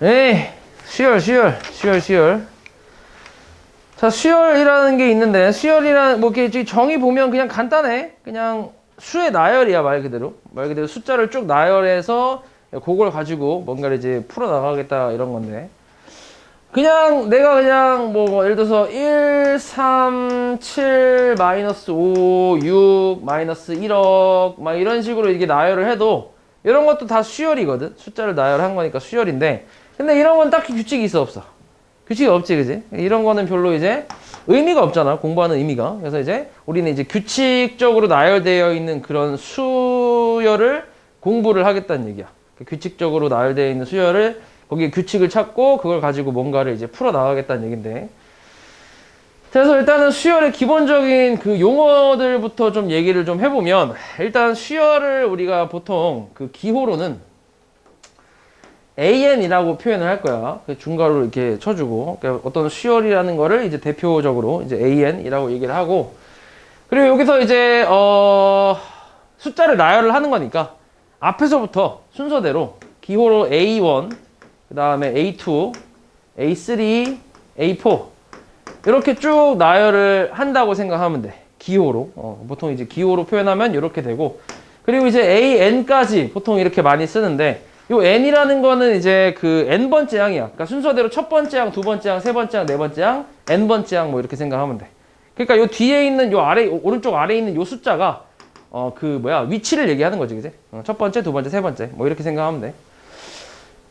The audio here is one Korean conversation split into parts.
에이, 수열. 자, 수열이라는 게 있는데, 수열이라는, 뭐, 이렇게 정의 보면 그냥 간단해. 그냥 수의 나열이야, 말 그대로. 말 그대로 숫자를 쭉 나열해서 그걸 가지고 뭔가를 이제 풀어나가겠다, 이런 건데. 그냥 내가 그냥 뭐 예를 들어서 1, 3, 7, 마이너스 5, 6, 마이너스 1억 막 이런 식으로 이게 나열을 해도 이런 것도 다 수열이거든. 숫자를 나열한 거니까 수열인데, 근데 이런 건 딱히 규칙이 있어 없어? 규칙이 없지, 그지? 이런 거는 별로 이제 의미가 없잖아, 공부하는 의미가. 그래서 이제 우리는 이제 규칙적으로 나열되어 있는 그런 수열을 공부를 하겠다는 얘기야. 규칙적으로 나열되어 있는 수열을 거기에 규칙을 찾고 그걸 가지고 뭔가를 이제 풀어 나가겠다는 얘긴데. 그래서 일단은 수열의 기본적인 그 용어들부터 좀 얘기를 좀 해보면, 일단 수열을 우리가 보통 그 기호로는 AN이라고 표현을 할 거야. 중괄호를 이렇게 쳐주고, 그러니까 어떤 수열이라는 거를 이제 대표적으로 이제 AN이라고 얘기를 하고, 그리고 여기서 이제 숫자를 나열을 하는 거니까 앞에서부터 순서대로 기호로 A1, 그 다음에 A2, A3, A4 이렇게 쭉 나열을 한다고 생각하면 돼. 기호로. 보통 이제 기호로 표현하면 이렇게 되고, 그리고 이제 AN까지 보통 이렇게 많이 쓰는데, 요 N이라는 거는 이제 그 N번째 항이야. 그러니까 순서대로 첫 번째 항, 두 번째 항, 세 번째 항, 네 번째 항, N번째 항 뭐 이렇게 생각하면 돼. 그러니까 요 뒤에 있는 요 아래, 오른쪽 아래에 있는 요 숫자가 위치를 얘기하는 거지, 그지? 첫 번째, 두 번째, 세 번째 뭐 이렇게 생각하면 돼.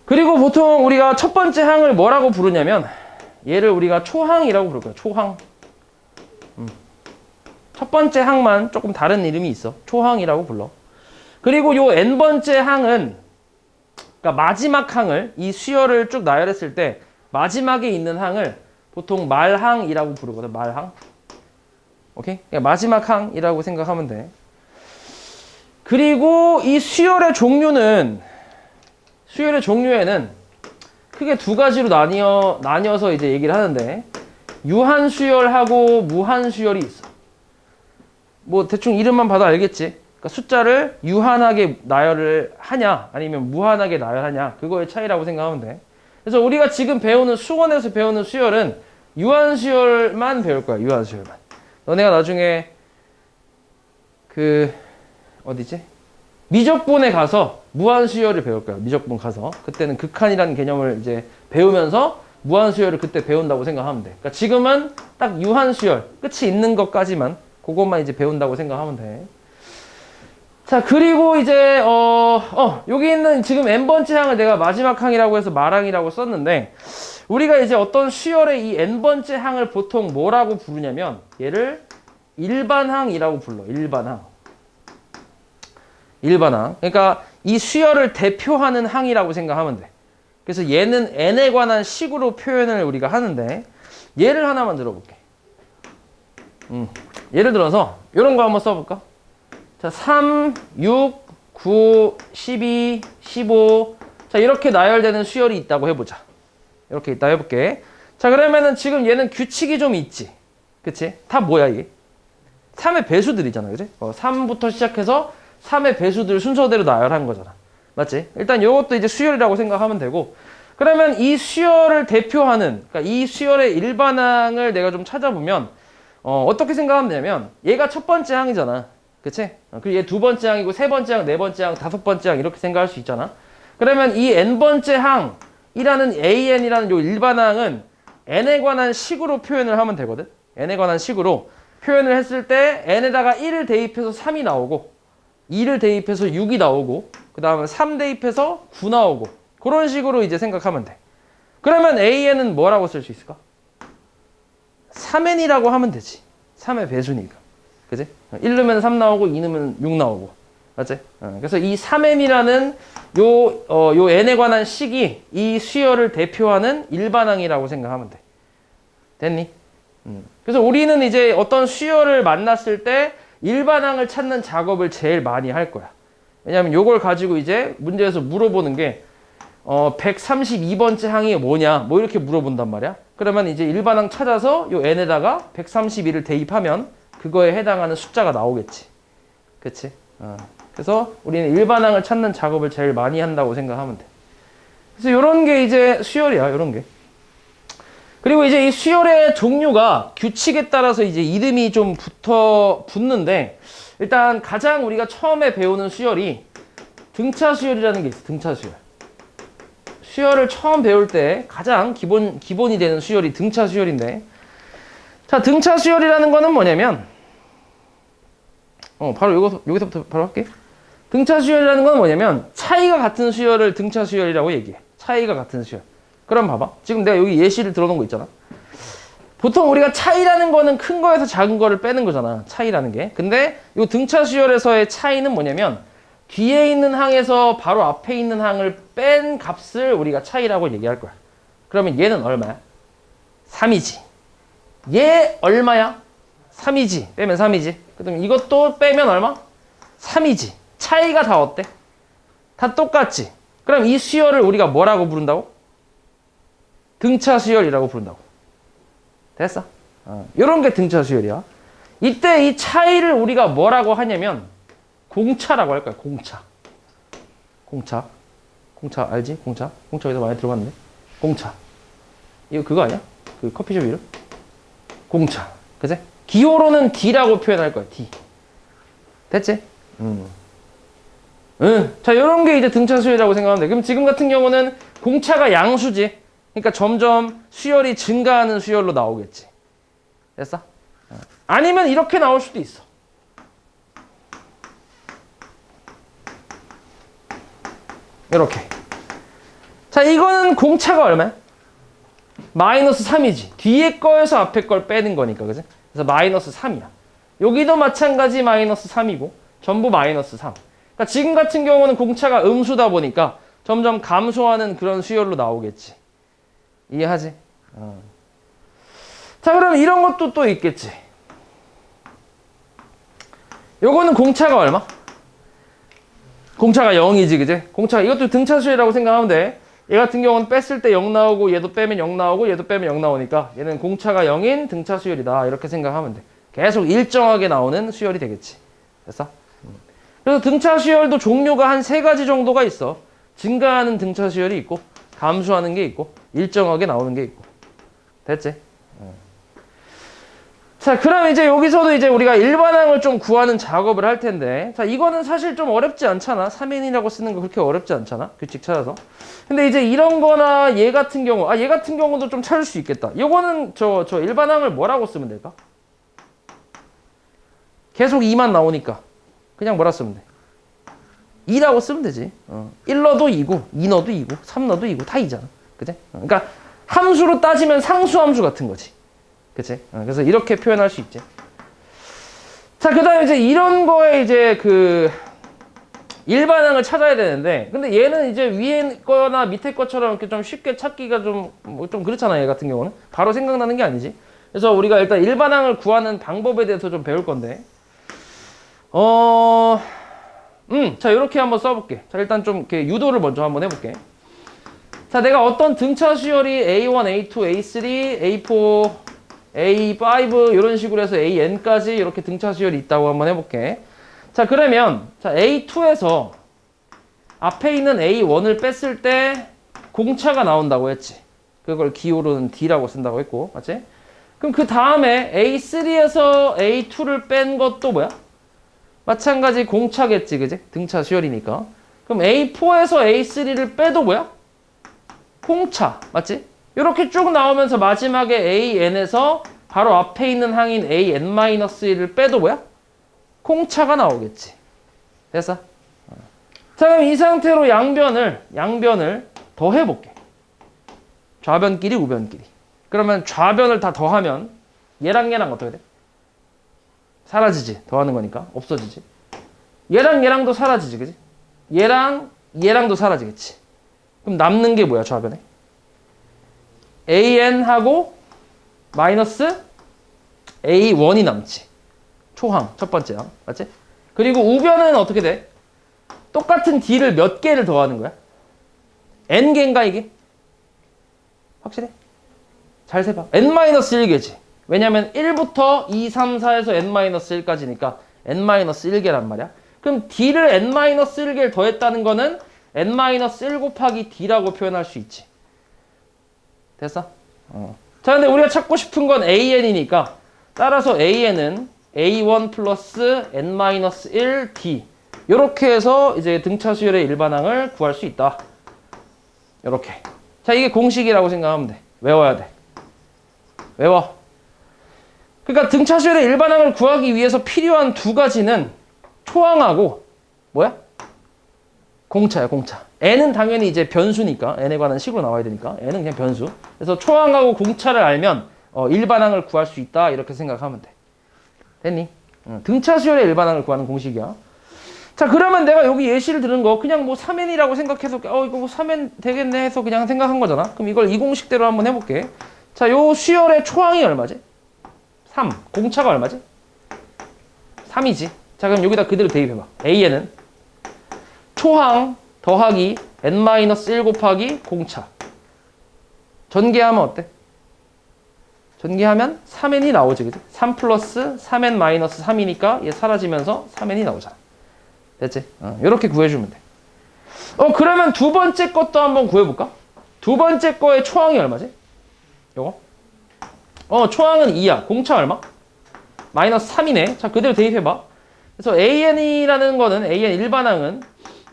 그리고 보통 우리가 첫 번째 항을 뭐라고 부르냐면, 얘를 우리가 초항이라고 부를 거야. 초항. 첫 번째 항만 조금 다른 이름이 있어. 초항이라고 불러. 그리고 요 N번째 항은, 그러니까 마지막 항을, 이 수열을 쭉 나열했을 때 마지막에 있는 항을 보통 말항이라고 부르거든. 말항. 오케이? 그러니까 마지막 항이라고 생각하면 돼. 그리고 이 수열의 종류에는 크게 두 가지로 나뉘어서 이제 얘기를 하는데, 유한수열하고 무한수열이 있어. 뭐 대충 이름만 봐도 알겠지? 그러니까 숫자를 유한하게 나열을 하냐 아니면 무한하게 나열하냐, 그거의 차이라고 생각하면 돼. 그래서 우리가 지금 배우는 수원에서 배우는 수열은 유한수열만 배울 거야. 유한수열만. 너네가 나중에 어디지? 미적분에 가서 무한수열을 배울 거야. 미적분 가서. 그때는 극한이라는 개념을 이제 배우면서 무한수열을 그때 배운다고 생각하면 돼. 그러니까 지금은 딱 유한수열, 끝이 있는 것까지만, 그것만 이제 배운다고 생각하면 돼. 자, 그리고 이제 여기 있는 지금 N번째 항을 내가 마지막 항이라고 해서 말항이라고 썼는데, 우리가 이제 어떤 수열의 이 N번째 항을 보통 뭐라고 부르냐면, 얘를 일반항이라고 불러. 일반항. 그러니까 이 수열을 대표하는 항이라고 생각하면 돼. 그래서 얘는 n에 관한 식으로 표현을 우리가 하는데, 예를 하나만 들어볼게. 예를 들어서 이런 거 한번 써볼까? 자, 3, 6, 9, 12, 15. 자, 이렇게 나열되는 수열이 있다고 해보자. 이렇게 있다 해볼게. 자, 그러면은 지금 얘는 규칙이 좀 있지. 그치? 다 뭐야, 이게? 3의 배수들이잖아. 그치? 3부터 시작해서 3의 배수들 순서대로 나열한 거잖아. 맞지? 일단 이것도 이제 수열이라고 생각하면 되고, 그러면 이 수열을 대표하는, 그러니까 이 수열의 일반항을 내가 좀 찾아보면, 어떻게 생각하면 되냐면, 얘가 첫 번째 항이잖아. 그치? 그리고 얘 두 번째 항이고, 세 번째 항, 네 번째 항, 다섯 번째 항, 이렇게 생각할 수 있잖아. 그러면 이 N번째 항이라는 AN이라는 요 일반항은 N에 관한 식으로 표현을 하면 되거든? N에 관한 식으로 표현을 했을 때, N에다가 1을 대입해서 3이 나오고, 2를 대입해서 6이 나오고, 그 다음에 3 대입해서 9 나오고, 그런 식으로 이제 생각하면 돼. 그러면 AN은 뭐라고 쓸 수 있을까? 3N이라고 하면 되지. 3의 배수니까. 그지? 1 넣으면 3 나오고, 2 넣으면 6 나오고. 맞지? 그래서 이 3N이라는 요 N에 관한 식이 이 수열을 대표하는 일반항이라고 생각하면 돼. 됐니? 그래서 우리는 이제 어떤 수열을 만났을 때 일반항을 찾는 작업을 제일 많이 할 거야. 왜냐면 요걸 가지고 이제 문제에서 물어보는 게 132번째 항이 뭐냐 뭐 이렇게 물어본단 말이야. 그러면 이제 일반항 찾아서 요 n에다가 132를 대입하면 그거에 해당하는 숫자가 나오겠지. 그치? 그래서 우리는 일반항을 찾는 작업을 제일 많이 한다고 생각하면 돼. 그래서 요런 게 이제 수열이야, 요런 게. 그리고 이제 이 수열의 종류가 규칙에 따라서 이제 이름이 좀 붙는데, 일단 가장 우리가 처음에 배우는 수열이 등차 수열이라는 게 있어, 등차 수열. 수열을 처음 배울 때 가장 기본이 되는 수열이 등차 수열인데, 자, 등차 수열이라는 거는 뭐냐면, 바로 여기서부터 바로 할게. 등차 수열이라는 건 뭐냐면, 차이가 같은 수열을 등차 수열이라고 얘기해. 차이가 같은 수열. 그럼 봐봐. 지금 내가 여기 예시를 들어놓은 거 있잖아. 보통 우리가 차이라는 거는 큰 거에서 작은 거를 빼는 거잖아. 차이라는 게. 근데 이 등차 수열에서의 차이는 뭐냐면, 뒤에 있는 항에서 바로 앞에 있는 항을 뺀 값을 우리가 차이라고 얘기할 거야. 그러면 얘는 얼마야? 3이지. 얘 얼마야? 3이지. 빼면 3이지. 그럼 이것도 빼면 얼마? 3이지. 차이가 다 어때? 다 똑같지. 그럼 이 수열을 우리가 뭐라고 부른다고? 등차 수열이라고 부른다고. 됐어? 이런 게 등차 수열이야. 이때 이 차이를 우리가 뭐라고 하냐면 공차라고 할 거야. 공차. 공차. 공차 알지? 공차. 공차 여기서 많이 들어봤는데. 공차. 이거 그거 아니야? 그 커피숍 이름? 공차. 그치? 기호로는 D라고 표현할 거야. D. 됐지? 자, 요런 게 이제 등차 수열이라고 생각하면 돼. 그럼 지금 같은 경우는 공차가 양수지. 그러니까 점점 수열이 증가하는 수열로 나오겠지. 됐어? 아니면 이렇게 나올 수도 있어. 이렇게. 자, 이거는 공차가 얼마야? 마이너스 3이지. 뒤에 거에서 앞에 걸 빼는 거니까, 그지? 그래서 마이너스 3이야. 여기도 마찬가지 마이너스 3이고, 전부 마이너스 3. 그러니까 지금 같은 경우는 공차가 음수다 보니까 점점 감소하는 그런 수열로 나오겠지. 이해하지? 자, 그럼 이런 것도 또 있겠지. 요거는 공차가 얼마? 공차가 0이지, 그지? 공차가, 이것도 등차 수열이라고 생각하면 돼. 얘 같은 경우는 뺐을 때 0 나오고, 얘도 빼면 0 나오고, 얘도 빼면 0 나오니까, 얘는 공차가 0인 등차 수열이다. 이렇게 생각하면 돼. 계속 일정하게 나오는 수열이 되겠지. 됐어? 그래서 등차 수열도 종류가 한 3가지 정도가 있어. 증가하는 등차 수열이 있고, 감소하는 게 있고, 일정하게 나오는 게 있고. 됐지? 자, 그럼 이제 여기서도 이제 우리가 일반항을 좀 구하는 작업을 할 텐데, 자, 이거는 사실 좀 어렵지 않잖아. 3인이라고 쓰는 거 그렇게 어렵지 않잖아. 규칙 찾아서. 근데 이제 이런 거나 얘 같은 경우, 얘 같은 경우도 좀 찾을 수 있겠다. 이거는 저 일반항을 뭐라고 쓰면 될까? 계속 2만 나오니까. 그냥 뭐라 쓰면 돼? 2라고 쓰면 되지. 1 넣어도 2고, 2 넣어도 2고, 3 넣어도 2고, 다 2잖아. 그치? 그러니까 함수로 따지면 상수함수 같은 거지. 그치? 그래서 이렇게 표현할 수 있지. 자, 그 다음에 이제 이런 거에 이제 그 일반항을 찾아야 되는데, 근데 얘는 이제 위에 거나 밑에 것처럼 이렇게 좀 쉽게 찾기가 좀 그렇잖아, 얘 같은 경우는. 바로 생각나는 게 아니지. 그래서 우리가 일단 일반항을 구하는 방법에 대해서 좀 배울 건데, 자, 이렇게 한번 써볼게. 자, 일단 좀 이렇게 유도를 먼저 한번 해볼게. 자, 내가 어떤 등차 수열이 A1, A2, A3, A4, A5 이런 식으로 해서 AN까지 이렇게 등차 수열이 있다고 한번 해볼게. 자, 그러면 자, A2에서 앞에 있는 A1을 뺐을 때 공차가 나온다고 했지. 그걸 기호로는 D라고 쓴다고 했고, 맞지? 그럼 그 다음에 A3에서 A2를 뺀 것도 뭐야? 마찬가지 공차겠지, 그지? 등차 수열이니까. 그럼 A4에서 A3를 빼도 뭐야? 공차, 맞지? 이렇게 쭉 나오면서 마지막에 AN에서 바로 앞에 있는 항인 AN-1을 빼도 뭐야? 공차가 나오겠지. 됐어? 자, 그럼 이 상태로 양변을 더해볼게. 좌변끼리, 우변끼리. 그러면 좌변을 다 더하면 얘랑 어떻게 돼? 사라지지. 더하는 거니까. 없어지지. 얘랑도 사라지지, 그지? 얘랑도 사라지겠지. 그럼 남는 게 뭐야, 좌변에? AN하고 마이너스 A1이 남지. 초항, 첫 번째 항. 맞지? 그리고 우변은 어떻게 돼? 똑같은 D를 몇 개를 더하는 거야? N개인가, 이게? 확실해? 잘 세봐. N-1개지. 왜냐면 1부터 2, 3, 4에서 N-1까지니까 N-1개란 말이야. 그럼 D를 N-1개를 더했다는 거는 n-1 곱하기 d라고 표현할 수 있지. 됐어? 자, 근데 우리가 찾고 싶은 건 an이니까 따라서 an은 a1 플러스 n-1 d 이렇게 해서 이제 등차 수열의 일반항을 구할 수 있다. 이렇게. 자, 이게 공식이라고 생각하면 돼. 외워야 돼. 외워. 그러니까 등차 수열의 일반항을 구하기 위해서 필요한 두 가지는 초항하고 뭐야? 공차야, 공차. n은 당연히 이제 변수니까 n에 관한 식으로 나와야 되니까 n은 그냥 변수. 그래서 초항하고 공차를 알면 일반항을 구할 수 있다 이렇게 생각하면 돼. 됐니? 등차 수열의 일반항을 구하는 공식이야. 자, 그러면 내가 여기 예시를 들은 거 그냥 뭐 3n이라고 생각해서 이거 뭐 3n 되겠네 해서 그냥 생각한 거잖아. 그럼 이걸 이 공식대로 한번 해볼게. 자, 요 수열의 초항이 얼마지? 3. 공차가 얼마지? 3이지. 자, 그럼 여기다 그대로 대입해봐. an은 초항 더하기 n-1 곱하기 공차. 전개하면 어때? 전개하면 3n이 나오지, 그치? 3 플러스 3n-3이니까 얘 사라지면서 3n이 나오잖아. 됐지? 이렇게 구해주면 돼. 그러면 두 번째 것도 한번 구해볼까? 두 번째 거의 초항이 얼마지? 요거? 초항은 2야. 공차 얼마? 마이너스 3이네. 자, 그대로 대입해봐. 그래서 an이라는 거는, an 일반항은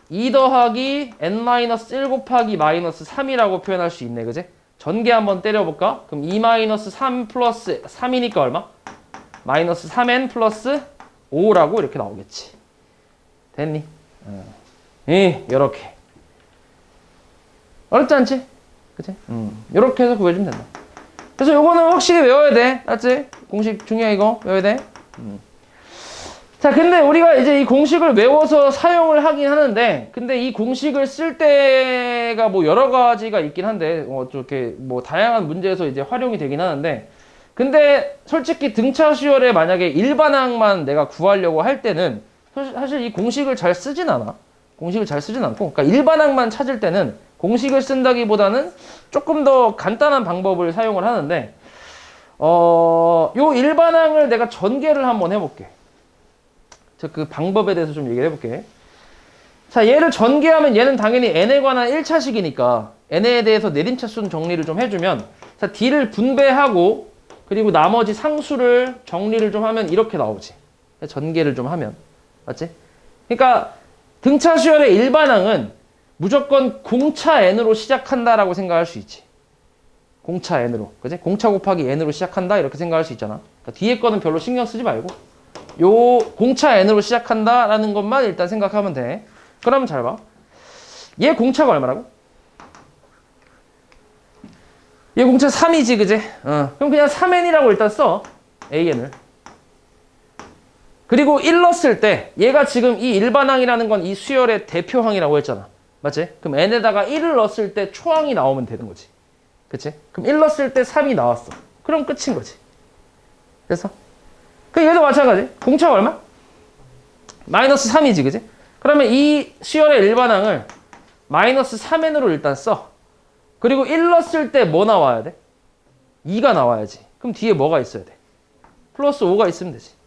2 더하기 n-1 곱하기 마이너스 3이라고 표현할 수 있네. 그지? 전개 한번 때려볼까? 그럼 2 마이너스 3 플러스 3이니까 얼마? 마이너스 3n 플러스 5라고 이렇게 나오겠지. 됐니? 요렇게. 어렵지 않지? 그치? 요렇게 해서 구해주면 된다. 그래서 요거는 확실히 외워야 돼. 알았지? 공식 중요해, 이거. 외워야 돼. 자, 근데 우리가 이제 이 공식을 외워서 사용을 하긴 하는데, 근데 이 공식을 쓸 때가 뭐 여러 가지가 있긴 한데, 이렇게 뭐 다양한 문제에서 이제 활용이 되긴 하는데, 근데 솔직히 등차 수열에 만약에 일반항만 내가 구하려고 할 때는 사실 이 공식을 잘 쓰진 않아. 공식을 잘 쓰진 않고, 그러니까 일반항만 찾을 때는 공식을 쓴다기보다는 조금 더 간단한 방법을 사용을 하는데, 요 일반항을 내가 전개를 한번 해볼게. 그 방법에 대해서 좀 얘기를 해볼게. 자, 얘를 전개하면 얘는 당연히 n에 관한 1차식이니까 n에 대해서 내림차순 정리를 좀 해주면, 자, d를 분배하고 그리고 나머지 상수를 정리를 좀 하면 이렇게 나오지. 전개를 좀 하면. 맞지? 그러니까 등차 수열의 일반항은 무조건 공차 n으로 시작한다라고 생각할 수 있지. 공차 n으로. 그지? 공차 곱하기 n으로 시작한다 이렇게 생각할 수 있잖아. 그러니까 뒤에 거는 별로 신경 쓰지 말고 요 공차 n으로 시작한다라는 것만 일단 생각하면 돼. 그러면 잘 봐. 얘 공차가 얼마라고? 얘 공차 3이지, 그지? 그럼 그냥 3n이라고 일단 써. an을. 그리고 1 넣었을 때 얘가 지금 이 일반항이라는 건 이 수열의 대표항이라고 했잖아. 맞지? 그럼 n에다가 1을 넣었을 때 초항이 나오면 되는 거지. 그치? 그럼 1 넣었을 때 3이 나왔어. 그럼 끝인 거지. 그래서 그 얘도 마찬가지. 공차가 얼마? 마이너스 3이지, 그지? 그러면 이 수열의 일반항을 마이너스 3n으로 일단 써. 그리고 1 넣었을 때 뭐 나와야 돼? 2가 나와야지. 그럼 뒤에 뭐가 있어야 돼? 플러스 5가 있으면 되지.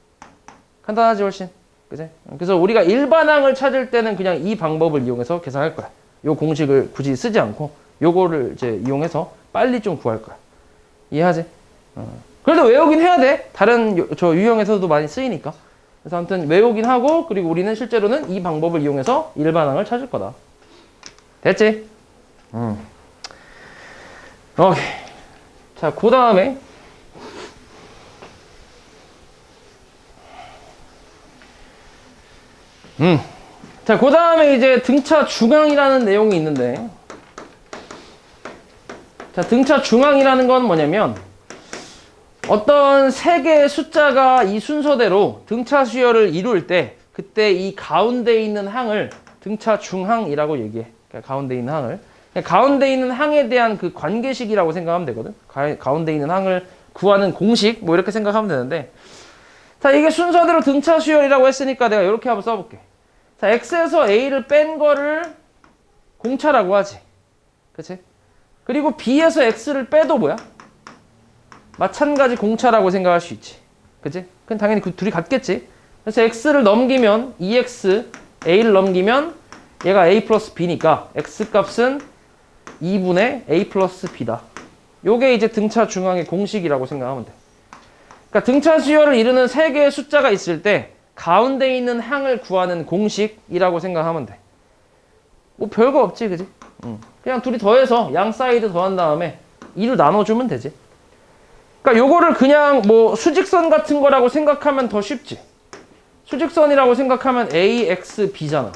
간단하지, 훨씬. 그지? 그래서 우리가 일반항을 찾을 때는 그냥 이 방법을 이용해서 계산할 거야. 요 공식을 굳이 쓰지 않고 요거를 이제 이용해서 빨리 좀 구할 거야. 이해하지? 그래도 외우긴 해야 돼. 다른 저 유형에서도 많이 쓰이니까. 그래서 아무튼 외우긴 하고, 그리고 우리는 실제로는 이 방법을 이용해서 일반항을 찾을 거다. 됐지? 오케이. 자, 그 다음에 자, 그 다음에 이제 등차 중항이라는 내용이 있는데, 자, 등차 중항이라는 건 뭐냐면 어떤 세 개의 숫자가 이 순서대로 등차 수열을 이룰 때 그때 이 가운데 있는 항을 등차 중항이라고 얘기해. 그러니까 가운데 있는 항을. 그러니까 가운데 있는 항에 대한 그 관계식이라고 생각하면 되거든. 가운데 있는 항을 구하는 공식 뭐 이렇게 생각하면 되는데, 자, 이게 순서대로 등차 수열이라고 했으니까 내가 이렇게 한번 써볼게. 자, x에서 a를 뺀 거를 공차라고 하지. 그치? 그리고 b에서 x를 빼도 뭐야? 마찬가지 공차라고 생각할 수 있지. 그치? 그건 당연히 그 둘이 같겠지. 그래서 x를 넘기면 2x, a를 넘기면 얘가 a 플러스 b니까 x 값은 2분의 a 플러스 b다. 요게 이제 등차 중앙의 공식이라고 생각하면 돼. 그러니까 등차 수열을 이루는 세 개의 숫자가 있을 때 가운데 있는 항을 구하는 공식이라고 생각하면 돼. 뭐 별거 없지, 그지? 그냥 둘이 더해서 양 사이드 더한 다음에 2로 나눠주면 되지. 그러니까 요거를 그냥 뭐 수직선 같은 거라고 생각하면 더 쉽지. 수직선이라고 생각하면 a, x, b잖아.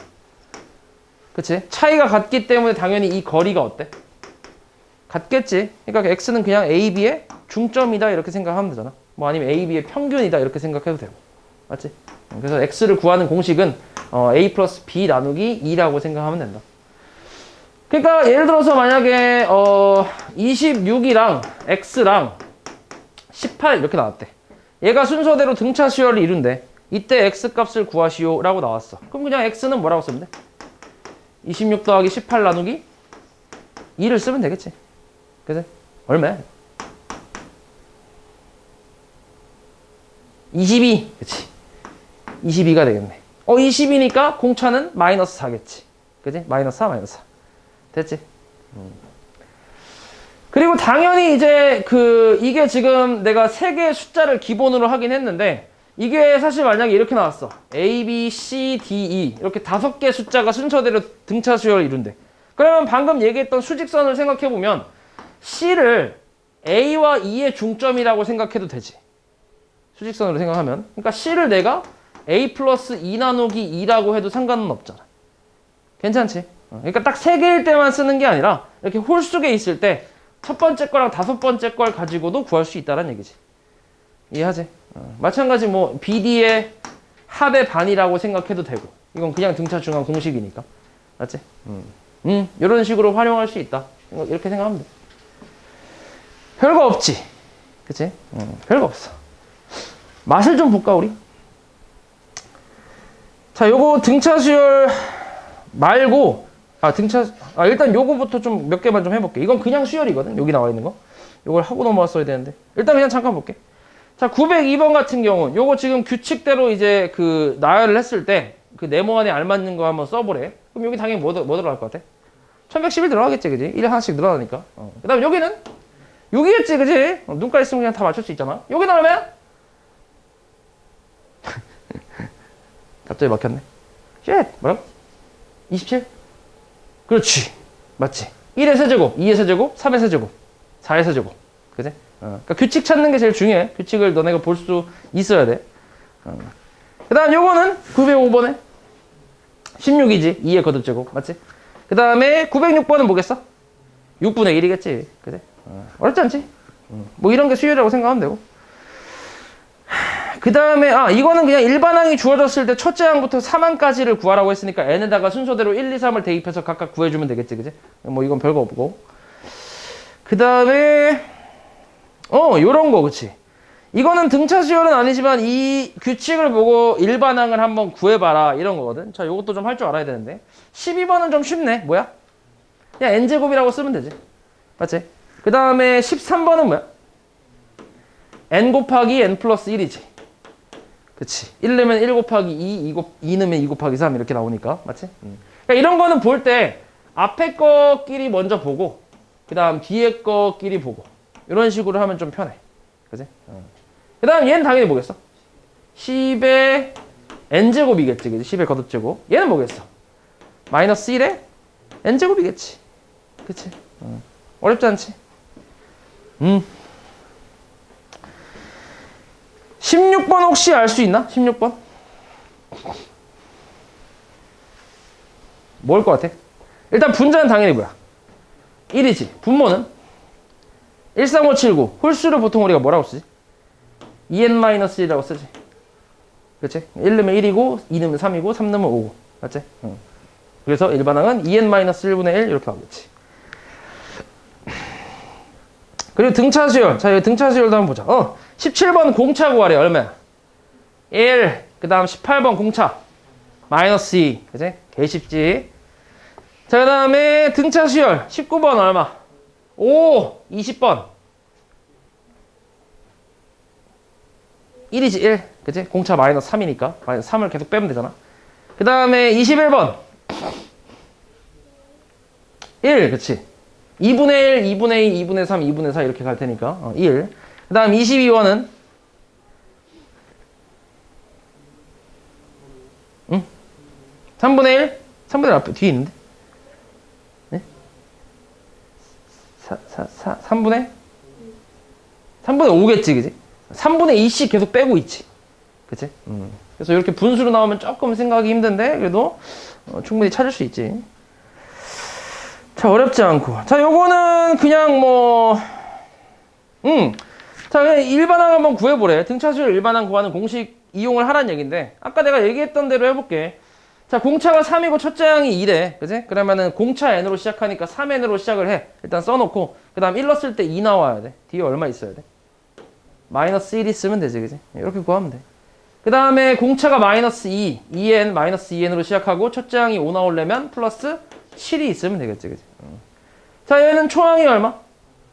그치? 차이가 같기 때문에 당연히 이 거리가 어때? 같겠지. 그러니까 x는 그냥 a, b의 중점이다 이렇게 생각하면 되잖아. 뭐 아니면 a, b의 평균이다 이렇게 생각해도 되고. 맞지? 그래서 x를 구하는 공식은 a 플러스 b 나누기 2라고 생각하면 된다. 그러니까 예를 들어서 만약에 26이랑 x랑 18 이렇게 나왔대. 얘가 순서대로 등차 수열을 이룬대. 이때 x 값을 구하시오 라고 나왔어. 그럼 그냥 x는 뭐라고 쓰면 돼? 26 더하기 18 나누기 2를 쓰면 되겠지. 그치? 얼마야? 22. 그치? 22가 되겠네. 20이니까 공차는 마이너스 4겠지. 그치? 마이너스 4, 마이너스 4. 됐지? 그리고 당연히 이제 이게 지금 내가 세 개의 숫자를 기본으로 하긴 했는데 이게 사실 만약에 이렇게 나왔어. A, B, C, D, E 이렇게 5개의 숫자가 순서대로 등차 수열을 이룬대. 그러면 방금 얘기했던 수직선을 생각해보면 C를 A와 E의 중점이라고 생각해도 되지. 수직선으로 생각하면. 그러니까 C를 내가 A 플러스 2 나누기 2라고 해도 상관은 없잖아. 괜찮지? 그러니까 딱 3개일 때만 쓰는 게 아니라 이렇게 홀수에 있을 때 첫 번째 거랑 5번째 걸 가지고도 구할 수 있다는 얘기지. 이해하지? 마찬가지 뭐 BD의 합의 반이라고 생각해도 되고 이건 그냥 등차 중앙 공식이니까. 맞지? 이런 식으로 활용할 수 있다. 이렇게 생각하면 돼. 별거 없지? 그치? 별거 없어. 맛을 좀 볼까 우리? 자, 요거 등차 수열 말고 일단 요거부터 좀 몇 개만 좀 해볼게. 이건 그냥 수열이거든. 여기 나와 있는 거. 요걸 하고 넘어왔어야 되는데 일단 그냥 잠깐 볼게. 자, 902번 같은 경우는 요거 지금 규칙대로 이제 나열을 했을 때 네모안에 알맞는 거 한번 써보래. 그럼 여기 당연히 뭐 들어갈 것 같아? 1111 들어가겠지, 그지? 1에 하나씩 늘어나니까. 그 다음에 여기는 6이겠지, 그지? 눈깔 있으면 그냥 다 맞출 수 있잖아. 여기는 얼마야? 갑자기 막혔네. 쉣! 뭐라고? 27? 그렇지. 맞지? 1의 세제곱, 2의 세제곱, 3의 세제곱, 4의 세제곱. 그지? 그러니까 규칙 찾는 게 제일 중요해. 규칙을 너네가 볼 수 있어야 돼. 그 다음 요거는 905번에 16이지. 2의 거듭제곱. 맞지? 그 다음에 906번은 뭐겠어? 6분의 1이겠지. 그지? 어렵지 않지? 뭐 이런 게 수열이라고 생각하면 되고. 그 다음에 이거는 그냥 일반항이 주어졌을 때 첫째 항부터 3항까지를 구하라고 했으니까 n에다가 순서대로 1, 2, 3을 대입해서 각각 구해주면 되겠지. 그지? 뭐 이건 별거 없고. 그 다음에 요런 거. 그치? 이거는 등차 수열은 아니지만 이 규칙을 보고 일반항을 한번 구해봐라 이런 거거든. 자, 요것도 좀 할 줄 알아야 되는데 12번은 좀 쉽네. 뭐야? 그냥 n제곱이라고 쓰면 되지. 맞지? 그 다음에 13번은 뭐야? n 곱하기 n 플러스 1이지. 그치? 1 넣으면 1 곱하기 2 넣으면 2 곱하기 3 이렇게 나오니까. 맞지? 그러니까 이런 거는 볼 때 앞에 거끼리 먼저 보고 그 다음 뒤에 거끼리 보고 이런 식으로 하면 좀 편해. 그지? 그 다음 얘는 당연히 뭐겠어? 10의 n제곱이겠지. 그지? 10의 거듭제곱. 얘는 뭐겠어? 마이너스 1의 n제곱이겠지. 그치? 어렵지 않지? 16번 혹시 알 수 있나? 16번? 뭘 것 같아? 일단 분자는 당연히 뭐야? 1이지. 분모는? 13579. 홀수를 보통 우리가 뭐라고 쓰지? 2n-1이라고 쓰지. 그치? 1 넣으면 1이고 2 넣으면 3이고 3 넣으면 5고. 맞지? 그래서 일반항은 2n-1분의 1 이렇게 나오겠지. 그리고 등차 수열. 자, 여기 등차 수열도 한번 보자. 17번 공차 구하래. 얼마야? 1. 그 다음 18번 공차. 마이너스 2. 그치? 개 쉽지? 자, 그 다음에 등차 수열. 19번 얼마? 5. 20번. 1이지, 1. 그치? 공차 마이너스 3이니까. 마이너스 3을 계속 빼면 되잖아. 그 다음에 21번. 1, 그치? 2분의 1, 2분의 2, 2분의 3, 2분의 4 이렇게 갈 테니까 1. 그 다음 22원은 3분의 1? 3분의 1 앞에 뒤에 있는데? 네? 3분의? 3분의 5겠지, 그지? 3분의 2씩 계속 빼고 있지. 그치? 그래서 이렇게 분수로 나오면 조금 생각하기 힘든데, 그래도 충분히 찾을 수 있지. 자, 어렵지 않고. 자, 요거는 그냥 뭐, 자, 그냥 일반항 한번 구해보래. 등차수열 일반항 구하는 공식 이용을 하란 얘기인데, 아까 내가 얘기했던 대로 해볼게. 자, 공차가 3이고 첫째 항이 2래. 그지? 그러면은 공차 n으로 시작하니까 3n으로 시작을 해. 일단 써놓고, 그 다음 1 넣었을 때 2 나와야 돼. 뒤에 얼마 있어야 돼? 마이너스 1 있으면 되지, 그지? 이렇게 구하면 돼. 그 다음에 공차가 마이너스 2, 2n, 마이너스 2n으로 시작하고, 첫째 항이 5 나오려면 플러스 7이 있으면 되겠지, 그지? 자, 얘는 초항이 얼마?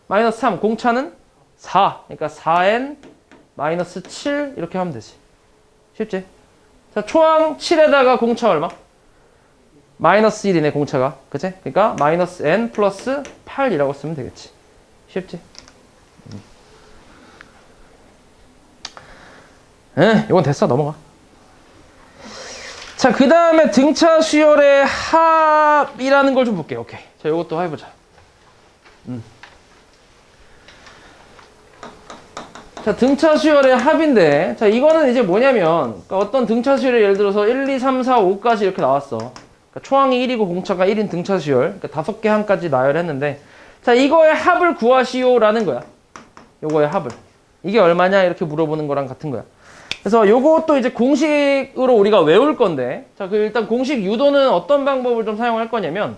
마이너스 3, 공차는 4. 그러니까 4n 마이너스 7 이렇게 하면 되지. 쉽지? 자, 초항 7에다가 공차 얼마? 마이너스 1이네, 공차가. 그치? 그러니까 마이너스 n 플러스 8이라고 쓰면 되겠지. 쉽지? 이건 됐어. 넘어가. 자, 그 다음에 등차 수열의 합이라는 걸 좀 볼게요. 오케이. 자, 요것도 해보자. 자, 등차 수열의 합인데, 자, 이거는 이제 뭐냐면, 그러니까 어떤 등차 수열이 예를 들어서 1, 2, 3, 4, 5까지 이렇게 나왔어. 그러니까 초항이 1이고 공차가 1인 등차 수열. 그러니까 5개 항까지 나열했는데, 자, 이거의 합을 구하시오라는 거야. 요거의 합을. 이게 얼마냐? 이렇게 물어보는 거랑 같은 거야. 그래서 요것도 이제 공식으로 우리가 외울 건데, 자, 그 일단 공식 유도는 어떤 방법을 좀 사용할 거냐면,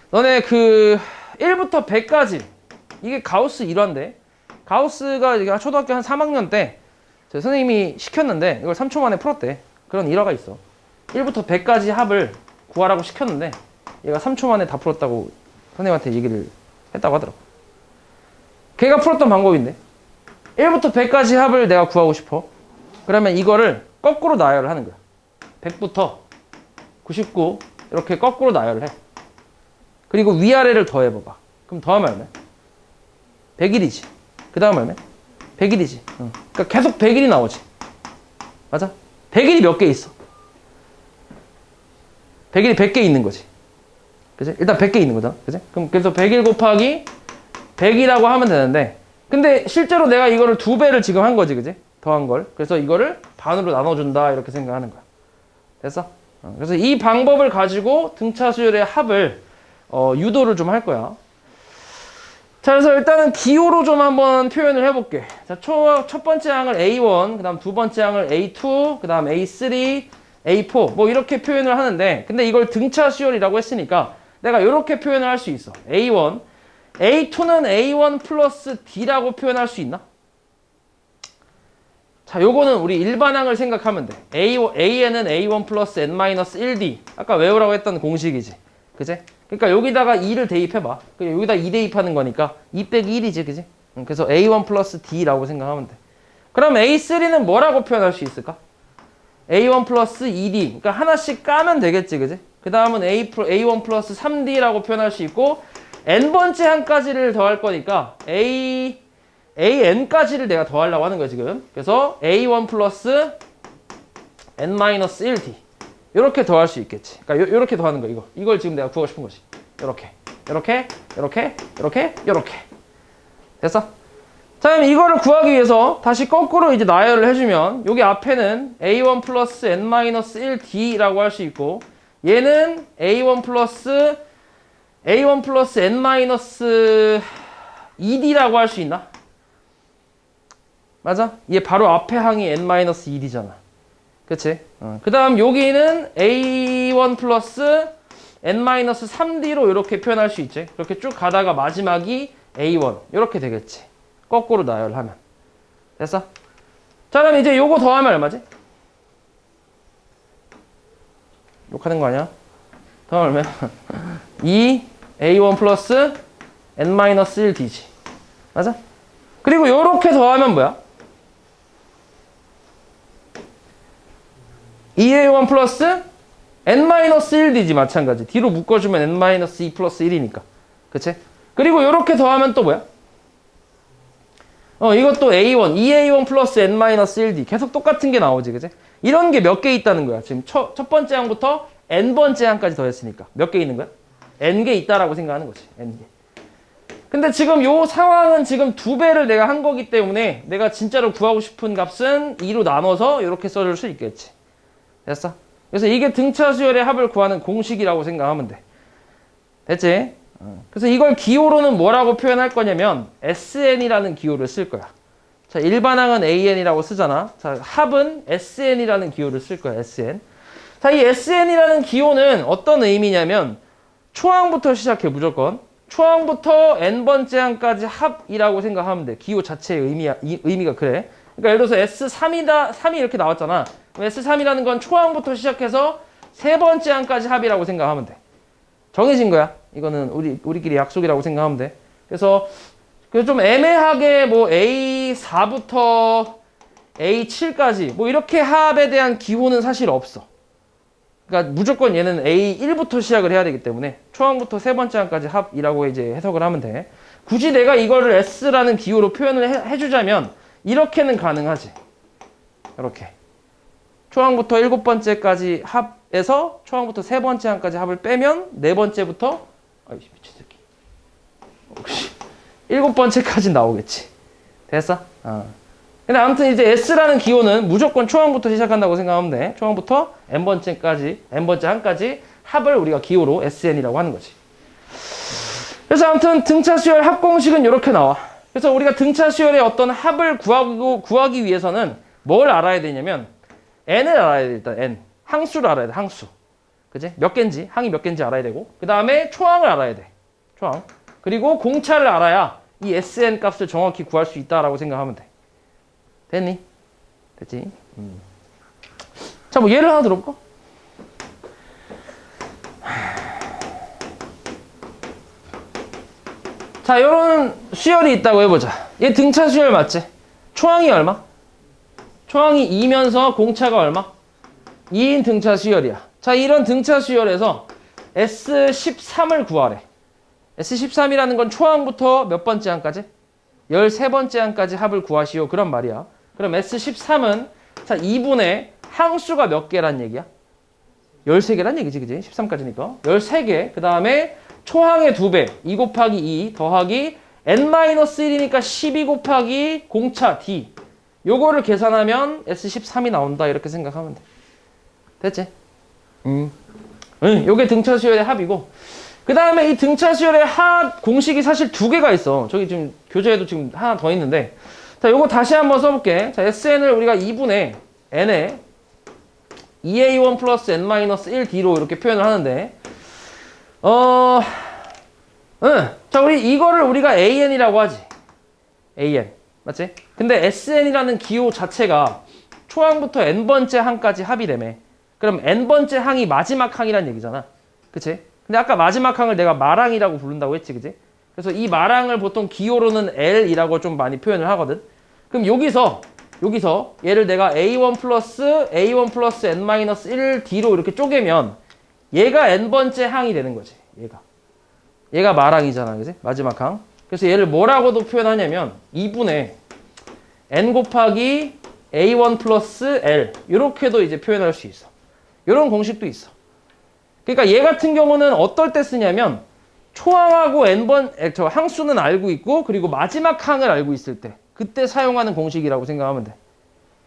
너네 그 1부터 100까지, 이게 가우스 일환데, 가우스가 초등학교 한 3학년 때 선생님이 시켰는데 이걸 3초 만에 풀었대. 그런 일화가 있어. 1부터 100까지 합을 구하라고 시켰는데 얘가 3초 만에 다 풀었다고 선생님한테 얘기를 했다고 하더라고. 걔가 풀었던 방법인데 1부터 100까지 합을 내가 구하고 싶어. 그러면 이거를 거꾸로 나열을 하는 거야. 100부터 99 이렇게 거꾸로 나열을 해. 그리고 위아래를 더해봐봐. 그럼 더하면 얼마야? 100일이지. 그 다음 얼마? 100일이지. 그러니까 계속 100일이 나오지. 맞아? 100일이 몇 개 있어? 100일이 100개 있는 거지. 그치? 일단 100개 있는 거잖아. 그치? 그럼 그래서 100일 곱하기 100이라고 하면 되는데, 근데 실제로 내가 이거를 2배를 지금 한 거지. 그치? 더한 걸. 그래서 이거를 반으로 나눠준다. 이렇게 생각하는 거야. 됐어? 그래서 이 방법을 가지고 등차 수열의 합을 유도를 좀 할 거야. 자, 그래서 일단은 기호로 좀 한번 표현을 해볼게. 자, 첫 번째 항을 A1, 그 다음 두 번째 항을 A2, 그 다음 A3, A4, 뭐 이렇게 표현을 하는데, 근데 이걸 등차 수열이라고 했으니까 내가 이렇게 표현을 할 수 있어. A1, A2는 A1 플러스 D라고 표현할 수 있나? 자, 요거는 우리 일반항을 생각하면 돼. A는 A1 플러스 N-1D. 아까 외우라고 했던 공식이지. 그치? 그러니까 여기다가 2를 대입해봐. 여기다 2 대입하는 거니까 2 빼기 1이지, 그지? 그래서 A1 플러스 D라고 생각하면 돼. 그럼 A3는 뭐라고 표현할 수 있을까? A1 플러스 2D. 그러니까 하나씩 까면 되겠지, 그지? 그 다음은 A1 플러스 3D라고 표현할 수 있고, N번째 항까지를 더할 거니까 AN까지를 내가 더하려고 하는 거야, 지금. 그래서 A1 플러스 N-1D. 이렇게 더할 수 있겠지. 그러니까 요렇게 더하는 거, 이거. 이걸 지금 내가 구하고 싶은 거지. 요렇게. 됐어? 자, 그럼 이거를 구하기 위해서 다시 거꾸로 이제 나열을 해주면, 여기 앞에는 A1 플러스 N-1D라고 할 수 있고, 얘는 A1 플러스 N-2D라고 할 수 있나? 맞아? 얘 바로 앞에 항이 N-2D잖아. 그치? 그 다음 여기는 A1 플러스 N-3D로 이렇게 표현할 수 있지. 그렇게 쭉 가다가 마지막이 A1 이렇게 되겠지. 거꾸로 나열하면. 됐어? 자, 그럼 이제 요거 더하면 얼마지? 욕하는 거 아니야? 더하면 얼마야? 2 A1 플러스 N-1D지. 맞아? 그리고 요렇게 더하면 뭐야? 2A1 플러스 n-1d지 마찬가지. D로 묶어주면 n-2 플러스 1이니까. 그치? 그리고 이렇게 더하면 또 뭐야? 이것도 A1, 2A1 플러스 n-1d. 계속 똑같은 게 나오지, 그치? 이런 게 몇 개 있다는 거야. 지금 첫 번째 항부터 n번째 항까지 더했으니까. 몇 개 있는 거야? n개 있다라고 생각하는 거지. n개. 근데 지금 요 상황은 지금 2배를 내가 한 거기 때문에 내가 진짜로 구하고 싶은 값은 2로 나눠서 이렇게 써줄 수 있겠지. 됐어? 그래서 이게 등차 수열의 합을 구하는 공식이라고 생각하면 돼. 됐지? 그래서 이걸 기호로는 뭐라고 표현할 거냐면 SN이라는 기호를 쓸 거야. 자, 일반항은 AN이라고 쓰잖아. 자, 합은 SN이라는 기호를 쓸 거야. SN. 자, 이 SN이라는 기호는 어떤 의미냐면 초항부터 시작해 무조건. 초항부터 n번째 항까지 합이라고 생각하면 돼. 기호 자체의 의미가 그래. 그러니까 예를 들어서 S3이다, 3이 이렇게 나왔잖아. 그럼 S3이라는 건 초항부터 시작해서 세 번째 항까지 합이라고 생각하면 돼. 정해진 거야. 이거는 우리끼리 약속이라고 생각하면 돼. 그래서 좀 애매하게 뭐 A4부터 A7까지 뭐 이렇게 합에 대한 기호는 사실 없어. 그러니까 무조건 얘는 A1부터 시작을 해야 되기 때문에 초항부터 세 번째 항까지 합이라고 이제 해석을 하면 돼. 굳이 내가 이거를 S라는 기호로 표현을 해주자면 이렇게는 가능하지. 이렇게. 초항부터 7번째까지 합에서 초항부터 세 번째 항까지 합을 빼면 네 번째부터 아이씨 미친 새끼. 혹시 7번째까지 나오겠지. 됐어? 근데 아무튼 이제 S라는 기호는 무조건 초항부터 시작한다고 생각하면 돼. 초항부터 n번째 항까지 합을 우리가 기호로 SN이라고 하는 거지. 그래서 아무튼 등차 수열 합 공식은 이렇게 나와. 그래서 우리가 등차 수열의 어떤 합을 구하기 위해서는 뭘 알아야 되냐면 n을 알아야 돼. 일단 n. 항수를 알아야 돼. 항수. 그지? 몇 개인지, 항이 몇 개인지 알아야 되고 그 다음에 초항을 알아야 돼. 초항. 그리고 공차를 알아야 이 SN 값을 정확히 구할 수 있다라고 생각하면 돼. 됐니? 됐지? 자, 뭐 예를 하나 들어볼까? 자, 요런 수열이 있다고 해보자. 얘 등차 수열 맞지? 초항이 얼마? 초항이 2면서 공차가 얼마? 2인 등차 수열이야. 자, 이런 등차 수열에서 S13을 구하래. S13이라는 건 초항부터 몇 번째 항까지? 13번째 항까지 합을 구하시오. 그런 말이야. 그럼 S13은 자 2분의 항수가 몇 개란 얘기야? 13개란 얘기지, 그지? 13까지니까. 13개. 그 다음에 초항의 2배. 2 곱하기 2 더하기 n-1이니까 12 곱하기 공차 D. 요거를 계산하면 S13이 나온다. 이렇게 생각하면 돼. 됐지? 요게 등차 수열의 합이고. 그 다음에 이 등차 수열의 합 공식이 사실 2개가 있어. 저기 지금 교재에도 지금 하나 더 있는데. 자, 요거 다시 한번 써볼게. 자, SN을 우리가 2분의 n에 2A1 플러스 n-1d로 이렇게 표현을 하는데, 자, 이거를 우리가 AN이라고 하지. AN. 맞지? 근데 SN이라는 기호 자체가 초항부터 n번째 항까지 합이라며. 그럼 n번째 항이 마지막 항이란 얘기잖아. 그치? 근데 아까 마지막 항을 내가 마랑이라고 부른다고 했지, 그치? 그래서 이 마랑을 보통 기호로는 L이라고 좀 많이 표현을 하거든. 그럼 여기서 얘를 내가 A1 플러스 n-1D로 이렇게 쪼개면 얘가 n번째 항이 되는 거지. 얘가 마랑이잖아, 그치? 마지막 항. 그래서 얘를 뭐라고도 표현하냐면 2분의 n 곱하기 A1 플러스 L 이렇게도 이제 표현할 수 있어. 이런 공식도 있어. 그러니까 얘 같은 경우는 어떨 때 쓰냐면 초항하고 저 항수는 알고 있고 그리고 마지막 항을 알고 있을 때 그때 사용하는 공식이라고 생각하면 돼.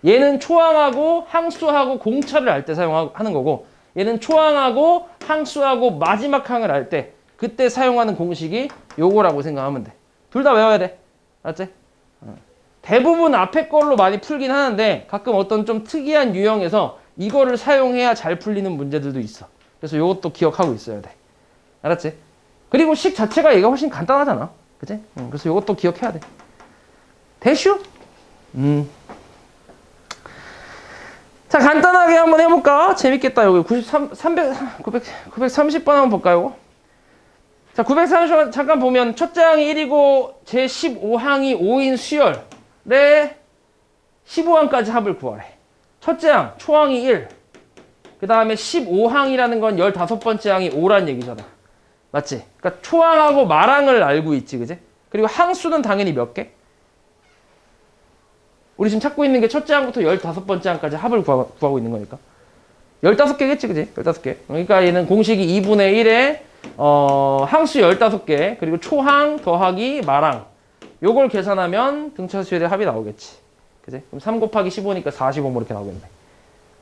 얘는 초항하고 항수하고 공차를 알 때 사용하는 거고 얘는 초항하고 항수하고 마지막 항을 알 때 그때 사용하는 공식이 요거라고 생각하면 돼. 둘 다 외워야 돼. 알았지? 대부분 앞에 걸로 많이 풀긴 하는데 가끔 어떤 좀 특이한 유형에서 이거를 사용해야 잘 풀리는 문제들도 있어. 그래서 이것도 기억하고 있어야 돼. 알았지? 그리고 식 자체가 얘가 훨씬 간단하잖아. 그치? 그래서 이것도 기억해야 돼. 대슈? 자, 간단하게 한번 해볼까? 재밌겠다. 여기 930번 한번 볼까요? 자, 930번 잠깐 보면 첫째 항이 1이고 제15항이 5인 수열. 네. 15항까지 합을 구하래. 첫째 항, 초항이 1. 그 다음에 15항이라는 건 15번째 항이 5란 얘기잖아. 맞지? 그러니까 초항하고 말항을 알고 있지, 그지? 그리고 항수는 당연히 몇 개? 우리 지금 찾고 있는 게 첫째 항부터 15번째 항까지 합을 구하고 있는 거니까. 15개겠지, 그지? 15개. 그러니까 얘는 공식이 2분의 1에, 항수 15개, 그리고 초항 더하기 말항. 요걸 계산하면 등차 수열의 합이 나오겠지. 그지? 그럼 3 곱하기 15니까 45 뭐 이렇게 나오겠네.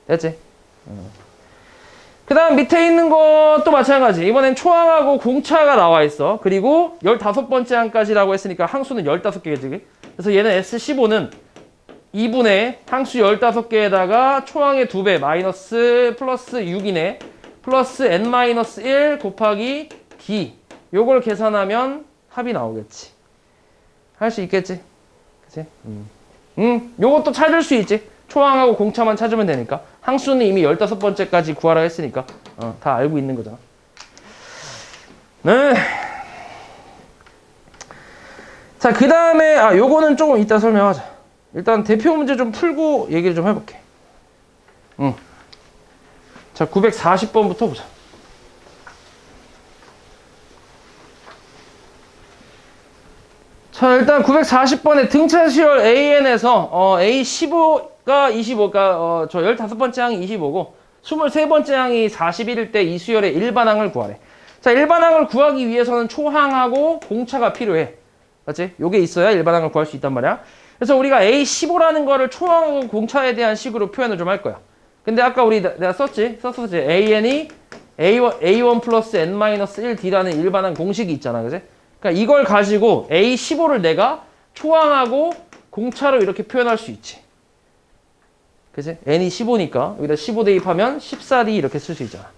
됐지? 그 다음 밑에 있는 것도 마찬가지. 이번엔 초항하고 공차가 나와 있어. 그리고 15번째 항까지라고 했으니까 항수는 15개겠지. 그래서 얘는 S15는 2분의 항수 15개에다가 초항의 2배 마이너스 플러스 6이네. 플러스 n-1 곱하기 d. 요걸 계산하면 합이 나오겠지. 할 수 있겠지? 그치? 요것도 찾을 수 있지. 초항하고 공차만 찾으면 되니까. 항수는 이미 15번째까지 구하라 했으니까. 다 알고 있는 거잖아. 네. 자, 그 다음에, 요거는 조금 이따 설명하자. 일단 대표 문제 좀 풀고 얘기를 좀 해볼게. 자, 940번부터 보자. 자, 일단 940번에 등차 수열 AN에서 A15가 25가 저 15번째 항이 25고 23번째 항이 41일 때 이 수열의 일반항을 구하래. 자, 일반항을 구하기 위해서는 초항하고 공차가 필요해. 맞지? 요게 있어야 일반항을 구할 수 있단 말이야. 그래서 우리가 A15라는 거를 초항하고 공차에 대한 식으로 표현을 좀 할 거야. 근데 아까 우리 내가 썼었지? AN이 A1 플러스 N-1D라는 일반항 공식이 있잖아. 그지? 그러니까 이걸 가지고 A15를 내가 초항하고 공차로 이렇게 표현할 수 있지. 그지? N이 15니까 여기다 15 대입하면 14D 이렇게 쓸 수 있잖아.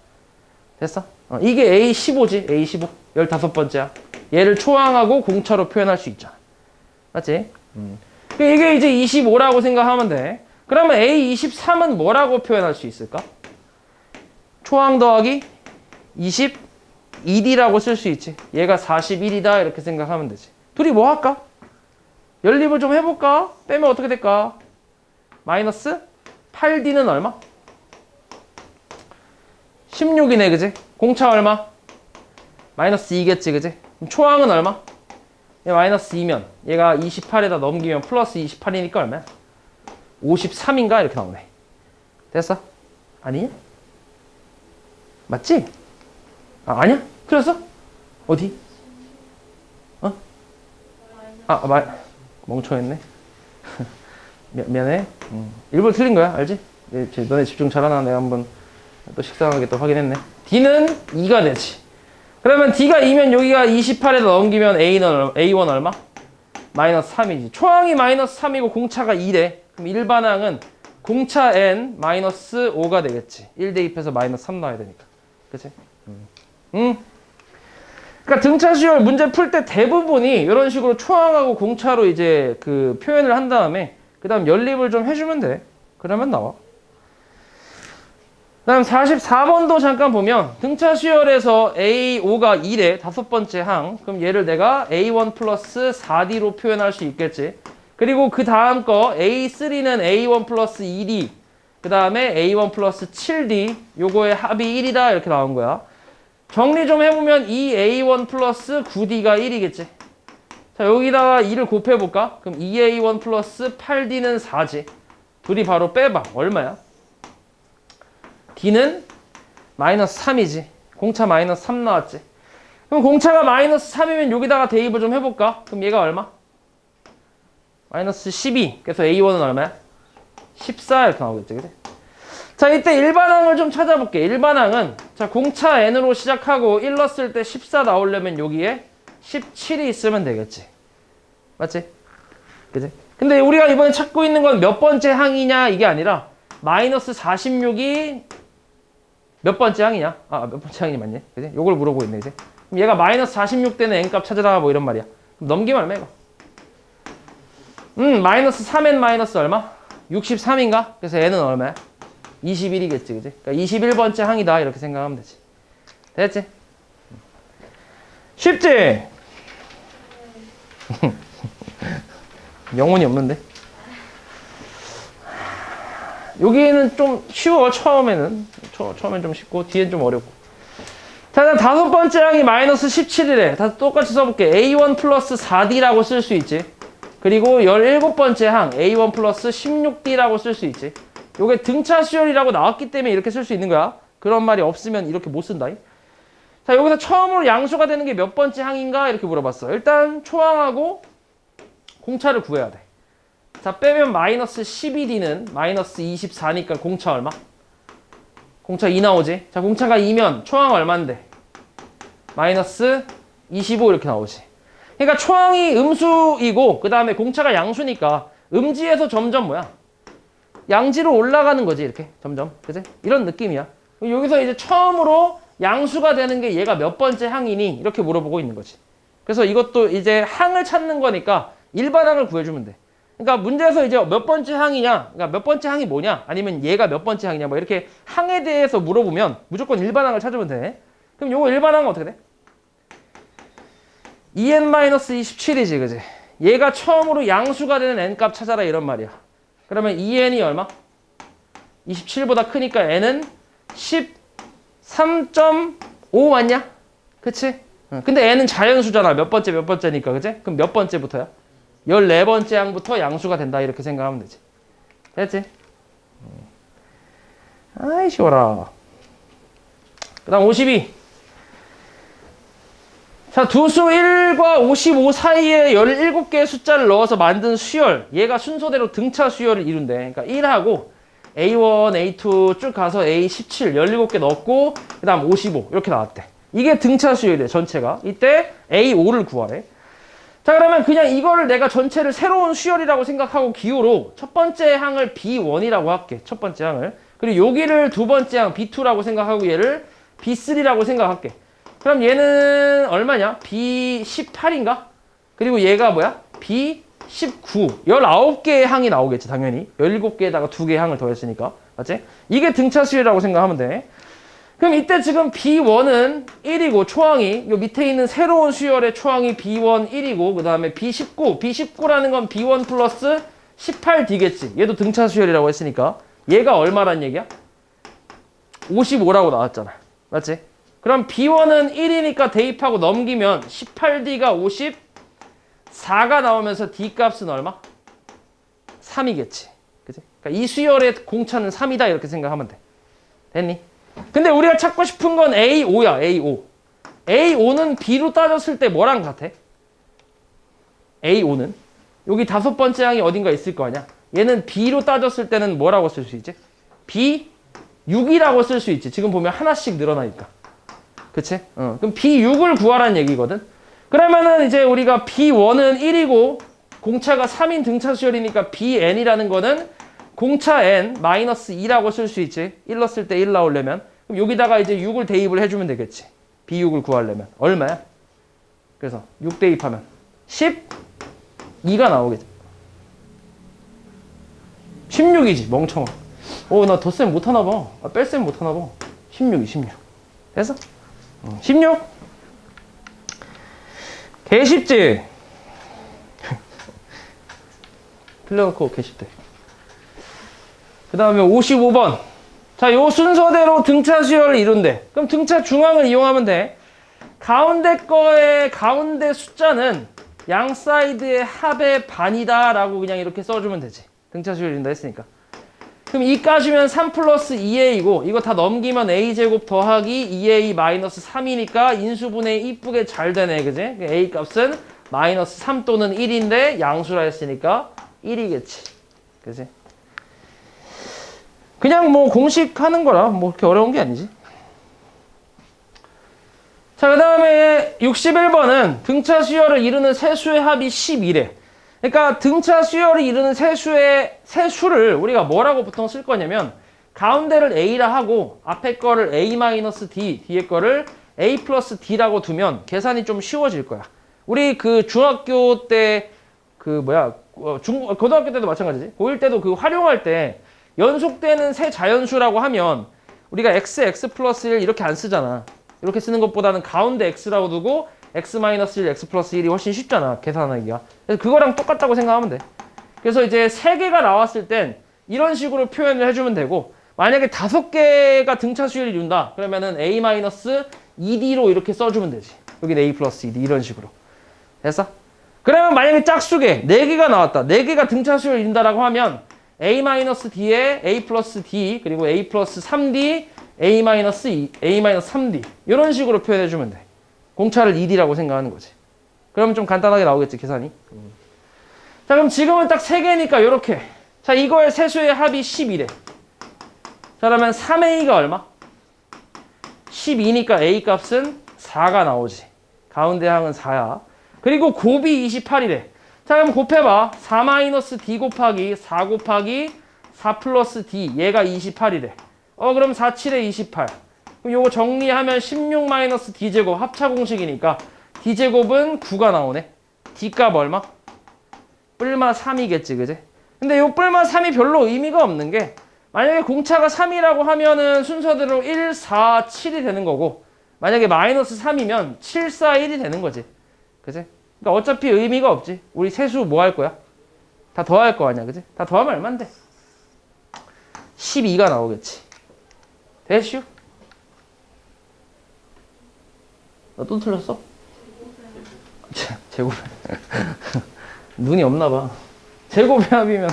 됐어? 이게 A15지. A15. 15번째야. 얘를 초항하고 공차로 표현할 수 있잖아. 맞지? 이게 이제 25라고 생각하면 돼. 그러면 A23은 뭐라고 표현할 수 있을까? 초항 더하기 21이라고 쓸 수 있지. 얘가 41이다 이렇게 생각하면 되지. 둘이 뭐 할까? 연립을 좀 해볼까? 빼면 어떻게 될까? 마이너스 8D는 얼마? 16이네, 그지? 공차 얼마? 마이너스 2겠지, 그지? 그럼 초항은 얼마? 얘 마이너스 2면 얘가 28에다 넘기면 플러스 28이니까 얼마야? 53인가? 이렇게 나오네. 됐어? 아니냐? 맞지? 아니야? 틀렸어? 어디? 멍청했네. 미안해. 일부러 틀린 거야, 알지? 너네 집중 잘하나 내가 한번 또 식상하게 또 확인했네. D는 2가 되지. 그러면 D가 2면 여기가 28에다 넘기면 A1 얼마? 마이너스 3이지. 초항이 마이너스 3이고 공차가 2래. 그럼 일반항은 공차 N 마이너스 5가 되겠지. 1 대입해서 마이너스 3 나와야 되니까. 그치? 그러니까 등차 수열 문제 풀 때 대부분이 이런 식으로 초항하고 공차로 이제 그 표현을 한 다음에 그 다음 연립을 좀 해주면 돼. 그러면 나와. 그 다음 44번도 잠깐 보면 등차 수열에서 A5가 2래. 5번째 항. 그럼 얘를 내가 A1 플러스 4D로 표현할 수 있겠지. 그리고 그 다음 거 A3는 A1 플러스 2D. 그 다음에 A1 플러스 7D. 요거의 합이 1이다. 이렇게 나온 거야. 정리 좀 해보면 이 A1 플러스 9D가 1이겠지. 자, 여기다가 2를 곱해볼까? 그럼 2A1 플러스 8D는 4지. 둘이 바로 빼봐. 얼마야? D는 마이너스 3이지. 공차 마이너스 3 나왔지. 그럼 공차가 마이너스 3이면 여기다가 대입을 좀 해볼까? 그럼 얘가 얼마? 마이너스 12. 그래서 A1은 얼마야? 14 이렇게 나오겠지. 그치? 자, 이때 일반항을 좀 찾아볼게. 일반항은 자 공차 N으로 시작하고 1 넣었을 때 14 나오려면 여기에 17이 있으면 되겠지. 맞지? 그치? 근데 우리가 이번에 찾고 있는 건 몇 번째 항이냐 이게 아니라 마이너스 46이 몇 번째 항이냐? 몇 번째 항이 맞니? 그치? 요걸 물어보고 있네, 이제. 그럼 얘가 마이너스 46 되는 N값 찾으라 뭐 이런 말이야. 그럼 넘기면 얼마 이거? 마이너스 3N 마이너스 얼마? 63인가? 그래서 N은 얼마야? 21이겠지, 그지? 그러니까 21번째 항이다 이렇게 생각하면 되지. 됐지? 쉽지? 영혼이 없는데? 여기는 좀 쉬워, 처음에는. 처음엔 좀 쉽고 뒤엔 좀 어렵고. 자, 일단 다섯 번째 항이 마이너스 17이래. 다 똑같이 써볼게. A1 플러스 4D라고 쓸 수 있지. 그리고 17번째 항 A1 플러스 16D라고 쓸 수 있지. 요게 등차 수열이라고 나왔기 때문에 이렇게 쓸 수 있는 거야. 그런 말이 없으면 이렇게 못 쓴다. 자, 여기서 처음으로 양수가 되는 게 몇 번째 항인가 이렇게 물어봤어. 일단 초항하고 공차를 구해야 돼. 자, 빼면 마이너스 12D는 마이너스 24니까 공차 얼마? 공차 2 나오지? 자, 공차가 2면 초항 얼만데? 마이너스 25 이렇게 나오지. 그러니까 초항이 음수이고 그 다음에 공차가 양수니까 음지에서 점점 뭐야? 양지로 올라가는 거지 이렇게 점점. 그치? 이런 느낌이야. 여기서 이제 처음으로 양수가 되는 게 얘가 몇 번째 항이니? 이렇게 물어보고 있는 거지. 그래서 이것도 이제 항을 찾는 거니까 일반항을 구해주면 돼. 그러니까 문제에서 이제 몇 번째 항이냐, 그러니까 몇 번째 항이 뭐냐, 아니면 얘가 몇 번째 항이냐, 뭐 이렇게 항에 대해서 물어보면 무조건 일반항을 찾으면 돼. 그럼 요거 일반항은 어떻게 돼? 2n-27이지, 그지? 얘가 처음으로 양수가 되는 n값 찾아라 이런 말이야. 그러면 2n이 얼마? 27보다 크니까 n은 13.5 맞냐? 그치? 근데 n은 자연수잖아. 몇 번째니까, 그치? 그럼 몇 번째부터야? 14번째 항부터 양수가 된다 이렇게 생각하면 되지. 됐지? 아이 쉬워라. 그 다음 52. 자, 두수 1과 55 사이에 17개의 숫자를 넣어서 만든 수열. 얘가 순서대로 등차 수열을 이룬대. 그러니까 1하고 A1, A2 쭉 가서 A17 17개 넣었고 그 다음 55 이렇게 나왔대. 이게 등차 수열이래 전체가. 이때 A5를 구하래. 자, 그러면 그냥 이거를 내가 전체를 새로운 수열이라고 생각하고 기호로 첫 번째 항을 B1이라고 할게. 첫 번째 항을. 그리고 여기를 두 번째 항 B2라고 생각하고 얘를 B3라고 생각할게. 그럼 얘는 얼마냐? B18인가? 그리고 얘가 뭐야? B19. 19개의 항이 나오겠지, 당연히. 17개에다가 2개의 항을 더했으니까. 맞지? 이게 등차 수열이라고 생각하면 돼. 그럼 이때 지금 B1은 1이고 초항이 요 밑에 있는 새로운 수열의 초항이 B1 1이고 그 다음에 B19. B19라는 건 B1 플러스 18D겠지. 얘도 등차 수열이라고 했으니까. 얘가 얼마란 얘기야? 55라고 나왔잖아. 맞지? 그럼 B1은 1이니까 대입하고 넘기면 18D가 54가 나오면서 D 값은 얼마? 3이겠지. 그치? 그러니까 이 수열의 공차는 3이다 이렇게 생각하면 돼. 됐니? 근데 우리가 찾고 싶은 건 A5야, A5. A5는 B로 따졌을 때 뭐랑 같아? A5는? 여기 다섯 번째 항이 어딘가 있을 거 아니야? 얘는 B로 따졌을 때는 뭐라고 쓸 수 있지? B6이라고 쓸 수 있지. 지금 보면 하나씩 늘어나니까. 그치? 그럼 B6을 구하라는 얘기거든? 그러면은 이제 우리가 B1은 1이고 공차가 3인 등차 수열이니까 BN이라는 거는 공차 n 마이너스 2라고 쓸 수 있지. 1 넣었을 때 1 나오려면. 그럼 여기다가 이제 6을 대입을 해주면 되겠지. B6을 구하려면. 얼마야? 그래서 6 대입하면 12가 나오겠지. 16이지, 멍청아. 나 덧셈 못하나 봐. 뺄셈 못하나 봐. 16. 됐어? 16? 개 쉽지? 틀려놓고 개 쉽대. 그 다음에 55번. 자, 요 순서대로 등차 수열을 이룬대. 그럼 등차 중앙을 이용하면 돼. 가운데 거의 가운데 숫자는 양 사이드의 합의 반이다 라고 그냥 이렇게 써주면 되지. 등차 수열 이룬다 했으니까. 그럼 2 까주면 3 플러스 2a이고 이거 다 넘기면 a제곱 더하기 2a 마이너스 3이니까 인수분해 이쁘게 잘 되네. 그지? a 값은 마이너스 3 또는 1인데 양수라 했으니까 1이겠지. 그지? 그냥 뭐 공식 하는 거라 뭐 그렇게 어려운 게 아니지. 자, 그 다음에 61번은 등차 수열을 이루는 세수의 합이 12래. 그러니까 등차 수열이 이루는 세수를 우리가 뭐라고 보통 쓸 거냐면 가운데를 A라 하고 앞에 거를 A-D, 뒤에 거를 A 플러스 D라고 두면 계산이 좀 쉬워질 거야. 우리 그 중학교 때 고등학교 때도 마찬가지지. 고1 때도 그 활용할 때 연속되는 세 자연수라고 하면 우리가 x 플러스 1 이렇게 안 쓰잖아. 이렇게 쓰는 것보다는 가운데 x라고 두고 x-1, x 플러스 1이 훨씬 쉽잖아. 계산하기가. 그래서 그거랑 똑같다고 생각하면 돼. 그래서 이제 세 개가 나왔을 땐 이런 식으로 표현을 해주면 되고 만약에 5개가 등차 수열이 이룬다. 그러면은 A-2D로 이렇게 써주면 되지. 여기는 A 플러스 2D 이런 식으로. 됐어? 그러면 만약에 짝수계 4개가 나왔다. 4개가 등차 수열이 이룬다라고 하면 A-D에 A 플러스 D 그리고 A 플러스 3D A-2, A-3D 이런 식으로 표현해주면 돼. 공차를 2D라고 생각하는 거지. 그러면 좀 간단하게 나오겠지, 계산이. 자, 그럼 지금은 딱 3개니까 이렇게. 자, 이거의 세수의 합이 10이래. 자, 그러면 3A가 얼마? 12니까 A 값은 4가 나오지. 가운데 항은 4야. 그리고 곱이 28이래. 자, 그럼 곱해봐. 4-D 곱하기 4 곱하기 4 플러스 D. 얘가 28이래. 그럼 4, 7에 28. 그럼 요거 정리하면 16 D제곱 합차 공식이니까 D제곱은 9가 나오네. D값 얼마? 뿔마 3이겠지, 그지? 근데 요 뿔마 3이 별로 의미가 없는 게 만약에 공차가 3이라고 하면은 순서대로 1, 4, 7이 되는 거고 만약에 마이너스 3이면 7, 4, 1이 되는 거지. 그지? 그러니까 어차피 의미가 없지. 우리 세수 뭐 할 거야? 다 더할 거 아니야, 그지? 다 더하면 얼만데? 12가 나오겠지. 됐슈? 너 또 틀렸어? 제곱. 눈이 없나 봐. 제곱의 합이면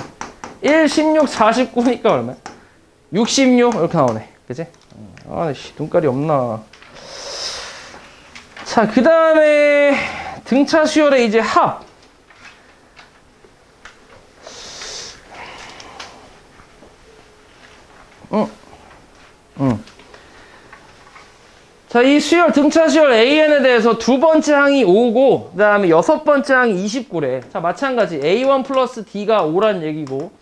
1, 16, 49니까 얼마야? 66 이렇게 나오네. 그치? 아씨 눈깔이 없나. 자, 그 다음에 등차 수열의 이제 합. 자, 이 수열, 등차 수열 AN에 대해서 두 번째 항이 5고, 그 다음에 여섯 번째 항이 29래. 자, 마찬가지. A1 플러스 D가 5란 얘기고,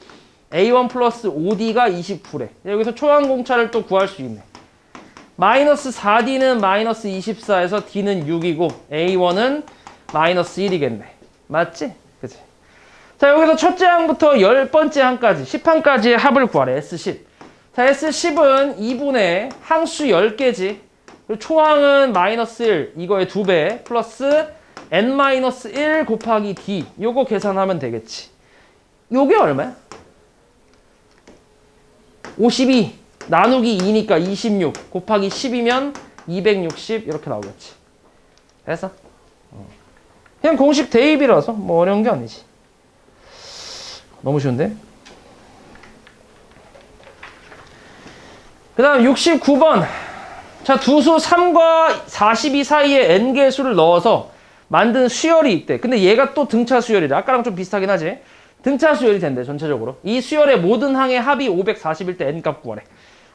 A1 플러스 5D가 29래. 여기서 초항 공차를 또 구할 수 있네. 마이너스 4D는 마이너스 24에서 D는 6이고, A1은 마이너스 1이겠네. 맞지? 그치? 자, 여기서 첫째 항부터 10번째 항까지, 10항까지의 합을 구하래. S10. 자, S10은 2분의 항수 10개지. 그리고 초항은 마이너스 1, 이거의 2배, 플러스 n-1 곱하기 d. 요거 계산하면 되겠지. 요게 얼마야? 52 나누기 2니까 26 곱하기 10이면 260 이렇게 나오겠지. 됐어? 그냥 공식 대입이라서 뭐 어려운 게 아니지. 너무 쉬운데? 그 다음 69번. 자, 두수 3과 42 사이에 n개의 수를 넣어서 만든 수열이 있대. 근데 얘가 또 등차 수열이래. 아까랑 좀 비슷하긴 하지. 등차 수열이 된대, 전체적으로. 이 수열의 모든 항의 합이 540일 때 n값 구하래.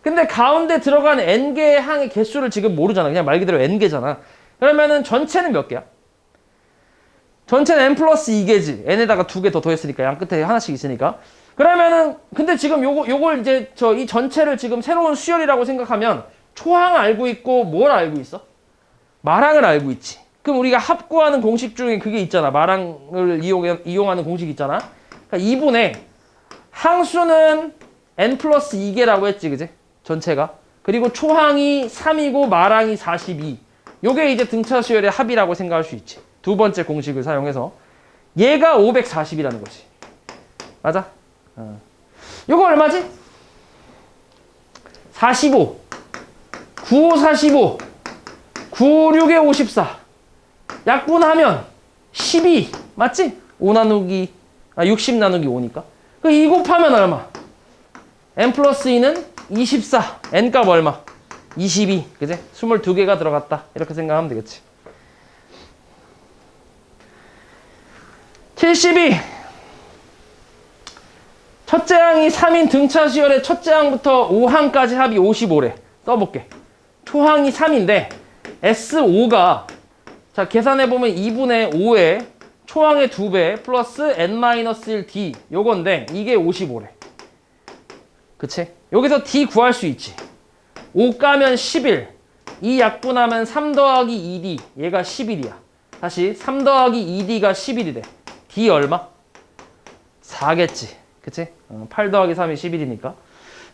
근데 가운데 들어간 n개의 항의 개수를 지금 모르잖아. 그냥 말 그대로 n개잖아. 그러면은 전체는 몇 개야? 전체는 n 플러스 2개지. n에다가 2개 더 더했으니까 양 끝에 하나씩 있으니까. 그러면은 근데 지금 요걸 이제 이 전체를 지금 새로운 수열이라고 생각하면 초항 알고 있고 뭘 알고 있어? 마랑을 알고 있지. 그럼 우리가 합구하는 공식 중에 그게 있잖아. 마랑을 이용하는 공식 있잖아. 그러니까 2분의 항수는 n 플러스 2개라고 했지, 그지? 전체가. 그리고 초항이 3이고 마랑이 42. 요게 이제 등차 수열의 합이라고 생각할 수 있지. 두 번째 공식을 사용해서. 얘가 540이라는 거지. 맞아? 요거 얼마지? 45. 95, 45. 96에 54. 약분하면 12. 맞지? 5 나누기, 60 나누기 5니까. 그 2 곱하면 얼마? n 플러스 2는 24. n값 얼마? 22. 그지? 22개가 들어갔다. 이렇게 생각하면 되겠지. 72. 첫째 항이 3인 등차 수열의 첫째 항부터 5항까지 합이 55래. 써볼게. 초항이 3인데 S5가 자 계산해보면 2분의 5에 초항의 2배 플러스 n-1d 요건데 이게 55래. 그치? 여기서 d 구할 수 있지. 5 까면 11. 이 약분하면 3 더하기 2d 얘가 11이야. 다시 3 더하기 2d가 11이래. d 얼마? 4겠지. 그치? 8 더하기 3이 11이니까.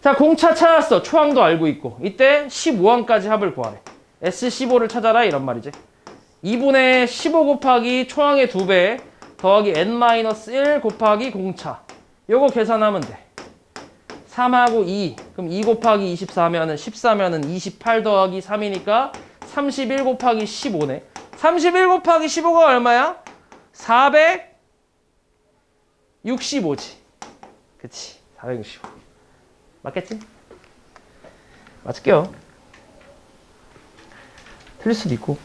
자, 공차 찾았어. 초항도 알고 있고. 이때 15항까지 합을 구하래. S15를 찾아라 이런 말이지. 2분의 15 곱하기 초항의 2배 더하기 n-1 곱하기 공차. 요거 계산하면 돼. 3하고 2 그럼 2 곱하기 24면은 14면은 28 더하기 3이니까 31 곱하기 15네. 31 곱하기 15가 얼마야? 465지. 그치. 465. 맞겠지? 맞을게요. 틀릴 수도 있고.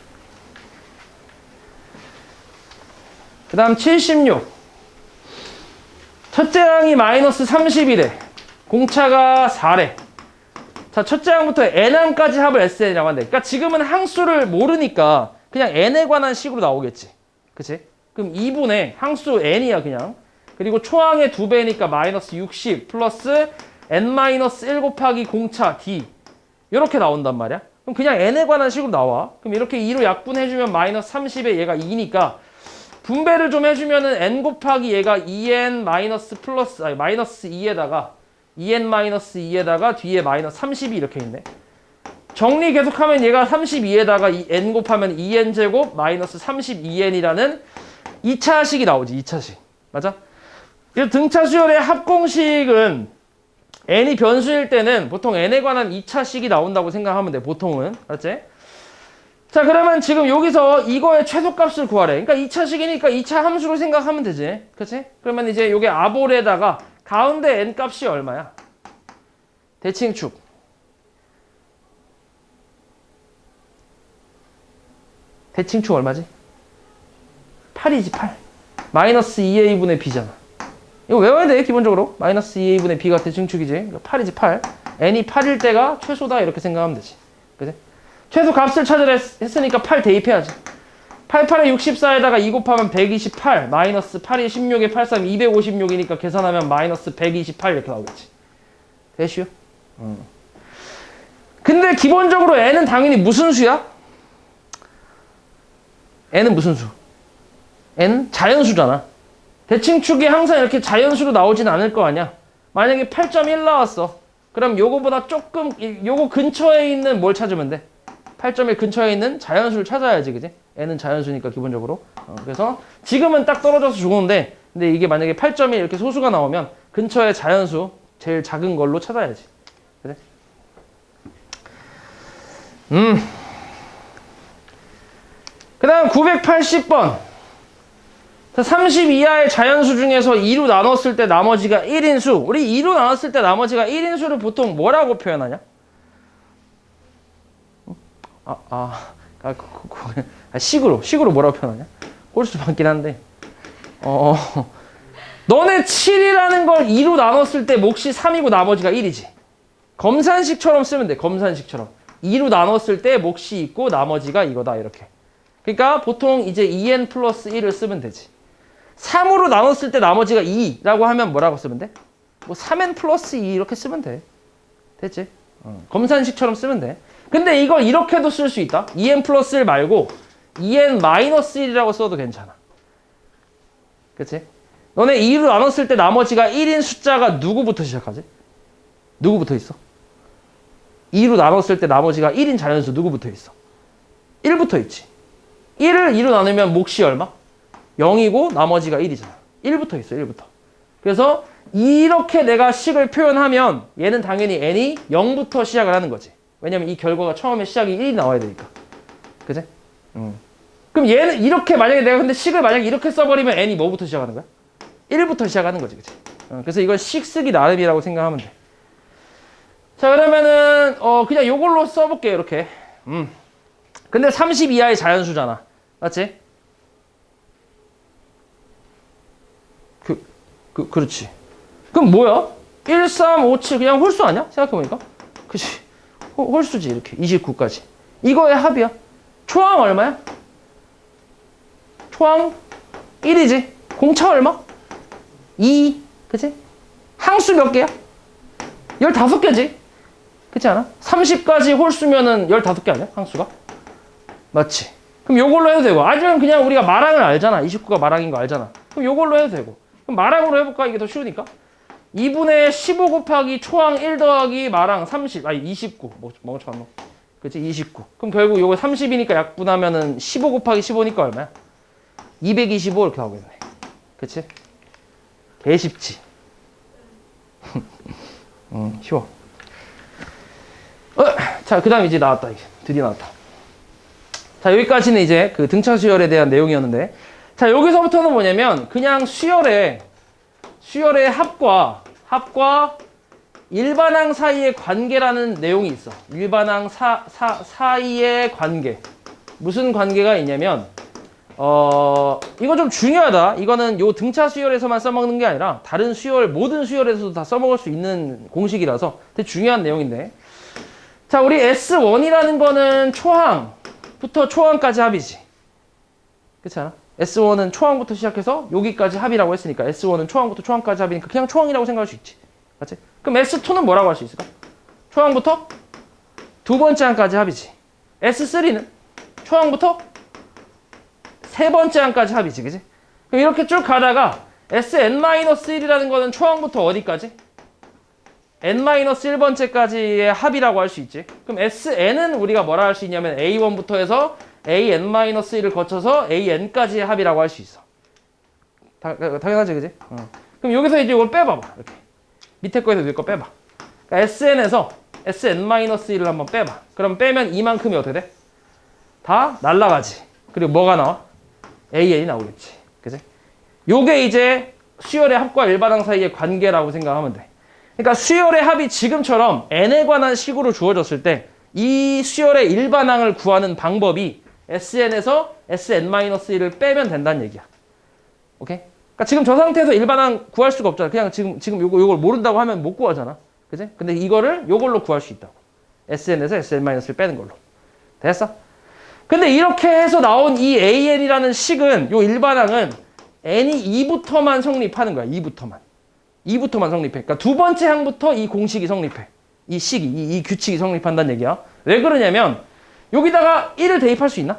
그 다음 76. 첫째 항이 마이너스 30이래. 공차가 4래. 자, 첫째 항부터 n항까지 합을 SN이라고 한대. 그러니까 지금은 항수를 모르니까 그냥 n에 관한 식으로 나오겠지. 그치? 그럼 2분의 항수 n이야 그냥. 그리고 초항의 2배니까 마이너스 60 플러스 n-1 곱하기 공차 d. 이렇게 나온단 말이야. 그럼 그냥 n에 관한 식으로 나와. 그럼 이렇게 2로 약분해주면 마이너스 30에 얘가 2니까 분배를 좀 해주면은 n 곱하기 얘가 2n 마이너스 플러스, 아니 마이너스 2에다가 2n 마이너스 2에다가 뒤에 마이너스 30이 이렇게 있네. 정리 계속하면 얘가 32에다가 n 곱하면 2n 제곱 마이너스 32n이라는 2차식이 나오지. 2차식. 맞아? 그래서 등차 수열의 합공식은 n이 변수일 때는 보통 n에 관한 2차식이 나온다고 생각하면 돼. 보통은. 알았지? 자, 그러면 지금 여기서 이거의 최소값을 구하래. 그러니까 2차식이니까 2차 함수로 생각하면 되지. 그치? 그러면 이제 요게 아볼에다가 가운데 n 값이 얼마야? 대칭축. 대칭축 얼마지? 8이지, 8. 마이너스 2a분의 b잖아. 이거 외워야 돼, 기본적으로. 마이너스 2a분의 b가 대칭축이지. 8이지, 8. n이 8일 때가 최소다, 이렇게 생각하면 되지. 그치? 최소 값을 찾으라 했으니까 8 대입해야지. 88에 64에다가 2 곱하면 128, 마이너스 8이 16에 83, 256이니까 계산하면 마이너스 128 이렇게 나오겠지. 됐슈? 근데 기본적으로 n은 당연히 무슨 수야? n은 무슨 수? n 자연수잖아. 대칭축이 항상 이렇게 자연수로 나오진 않을 거 아니야. 만약에 8.1 나왔어. 그럼 요거보다 조금, 요거 근처에 있는 뭘 찾으면 돼? 8.1 근처에 있는 자연수를 찾아야지, 그지? n은 자연수니까 기본적으로. 그래서 지금은 딱 떨어져서 좋은데, 근데 이게 만약에 8.1 이렇게 소수가 나오면 근처에 자연수 제일 작은 걸로 찾아야지. 그래? 그 다음 980번. 30 이하의 자연수 중에서 2로 나눴을 때 나머지가 1인수. 우리 2로 나눴을 때 나머지가 1인수를 보통 뭐라고 표현하냐? 식으로 뭐라고 표현하냐? 홀수 맞긴 한데. 너네 7이라는 걸 2로 나눴을 때 몫이 3이고 나머지가 1이지. 검산식처럼 쓰면 돼. 검산식처럼. 2로 나눴을 때 몫이 있고 나머지가 이거다. 이렇게. 그러니까 보통 이제 2n 플러스 1을 쓰면 되지. 3으로 나눴을 때 나머지가 2라고 하면 뭐라고 쓰면 돼? 뭐 3n 플러스 2 이렇게 쓰면 돼. 됐지? 검산식처럼 쓰면 돼. 근데 이걸 이렇게도 쓸 수 있다. 2n 플러스 1 말고 2n 마이너스 1이라고 써도 괜찮아. 그치? 너네 2로 나눴을 때 나머지가 1인 숫자가 누구부터 시작하지? 누구부터 있어? 2로 나눴을 때 나머지가 1인 자연수 누구부터 있어? 1부터 있지. 1을 2로 나누면 몫이 얼마? 0이고 나머지가 1이잖아. 1부터 있어. 1부터. 그래서 이렇게 내가 식을 표현하면 얘는 당연히 n이 0부터 시작을 하는 거지. 왜냐면 이 결과가 처음에 시작이 1이 나와야 되니까. 그치? 그럼 얘는 이렇게 만약에 내가 근데 식을 만약에 이렇게 써버리면 n이 뭐부터 시작하는 거야? 1부터 시작하는 거지. 그치? 그래서 이걸 식 쓰기 나름이라고 생각하면 돼. 자, 그러면은 그냥 요걸로 써볼게요. 이렇게. 근데 30 이하의 자연수잖아. 맞지? 그렇지. 그럼 뭐야? 1, 3, 5, 7 그냥 홀수 아니야? 생각해보니까. 그치. 홀수지 이렇게. 29까지. 이거의 합이야. 초항 얼마야? 초항 1이지. 공차 얼마? 2. 그치? 항수 몇 개야? 15개지. 그렇지 않아? 30까지 홀수면은 15개 아니야? 항수가? 맞지? 그럼 요걸로 해도 되고. 아니면 그냥 우리가 마랑을 알잖아. 29가 마랑인 거 알잖아. 그럼 요걸로 해도 되고. 그럼 마랑으로 해볼까? 이게 더 쉬우니까. 2분의 15 곱하기 초항 1 더하기 마랑 30. 아니 29. 멍청한 놈. 그치? 29. 그럼 결국 요거 30이니까 약분하면은 15 곱하기 15니까 얼마야? 225 이렇게 나오겠네. 그치? 개 쉽지? 쉬워. 자, 그 다음 이제 나왔다. 이게. 드디어 나왔다. 자, 여기까지는 이제 그 등차 수열에 대한 내용이었는데, 자, 여기서부터는 뭐냐면, 그냥 수열의 합과 일반항 사이의 관계라는 내용이 있어. 일반항 사이의 관계. 무슨 관계가 있냐면, 이거 좀 중요하다. 이거는 요 등차 수열에서만 써먹는 게 아니라, 다른 수열, 모든 수열에서도 다 써먹을 수 있는 공식이라서 되게 중요한 내용인데, 자, 우리 S1이라는 거는 초항부터 초항까지 합이지. 그렇지 않아? S1은 초항부터 시작해서 여기까지 합이라고 했으니까 S1은 초항부터 초항까지 합이니까 그냥 초항이라고 생각할 수 있지. 맞지? 그럼 S2는 뭐라고 할 수 있을까? 초항부터 두 번째 항까지 합이지. S3는 초항부터 세 번째 항까지 합이지. 그지? 그럼 이렇게 쭉 가다가 Sn-1이라는 거는 초항부터 어디까지? n-1번째까지의 합이라고 할 수 있지. 그럼 Sn은 우리가 뭐라 할 수 있냐면 A1부터 해서 AN-1을 거쳐서 AN까지의 합이라고 할 수 있어. 당연하지, 그지? 그럼 여기서 이제 이걸 빼봐봐. 이렇게. 밑에 거에서 위에 거 빼봐. 그러니까 SN에서 Sn-1을 한번 빼봐. 그럼 빼면 이만큼이 어떻게 돼? 다 날라가지. 그리고 뭐가 나와? AN이 나오겠지. 그지? 요게 이제 수열의 합과 일반항 사이의 관계라고 생각하면 돼. 그러니까 수열의 합이 지금처럼 n에 관한 식으로 주어졌을 때 이 수열의 일반항을 구하는 방법이 Sn에서 Sn-1을 빼면 된다는 얘기야. 오케이? 그러니까 지금 저 상태에서 일반항 구할 수가 없잖아. 그냥 지금 요걸 모른다고 하면 못 구하잖아. 그지? 근데 이거를 요걸로 구할 수 있다고. Sn에서 Sn-을 빼는 걸로. 됐어? 근데 이렇게 해서 나온 이 AN이라는 식은 요 일반항은 n이 2부터만 성립하는 거야. 2부터만 성립해. 그러니까 두 번째 항부터 이 공식이 성립해. 이 식이, 이 규칙이 성립한다는 얘기야. 왜 그러냐면 여기다가 1을 대입할 수 있나?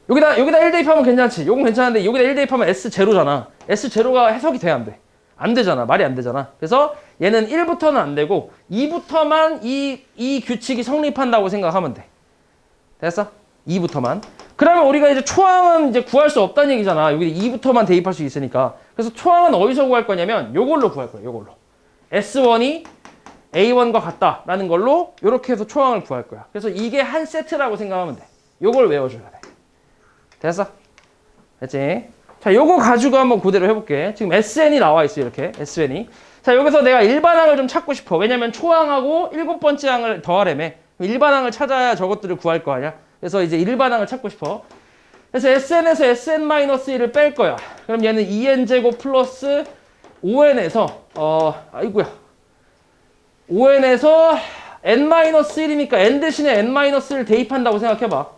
여기다 1 대입하면 괜찮지. 요건 괜찮은데 여기다 1 대입하면 S0잖아. S0가 해석이 돼, 안 돼? 안 되잖아. 말이 안 되잖아. 그래서 얘는 1부터는 안 되고 2부터만 이 규칙이 성립한다고 생각하면 돼. 됐어? 2부터만. 그러면 우리가 이제 초항은 이제 구할 수 없다는 얘기잖아. 여기 2부터만 대입할 수 있으니까. 그래서 초항은 어디서 구할 거냐면 요걸로 구할 거야. 요걸로. S1이 A1과 같다라는 걸로 이렇게 해서 초항을 구할 거야. 그래서 이게 한 세트라고 생각하면 돼. 요걸 외워줘야 돼. 됐어? 됐지? 자, 요거 가지고 한번 그대로 해볼게. 지금 SN이 나와 있어, 이렇게. SN이. 자, 여기서 내가 일반항을 좀 찾고 싶어. 왜냐면 초항하고 7번째 항을 더하려면 일반항을 찾아야 저것들을 구할 거 아니야? 그래서 이제 일반항을 찾고 싶어. 그래서 SN에서 Sn-1을 뺄 거야. 그럼 얘는 2n제곱 플러스 5n에서, 아이고야. 5n에서 n-1이니까 n 대신에 n-를 대입한다고 생각해봐.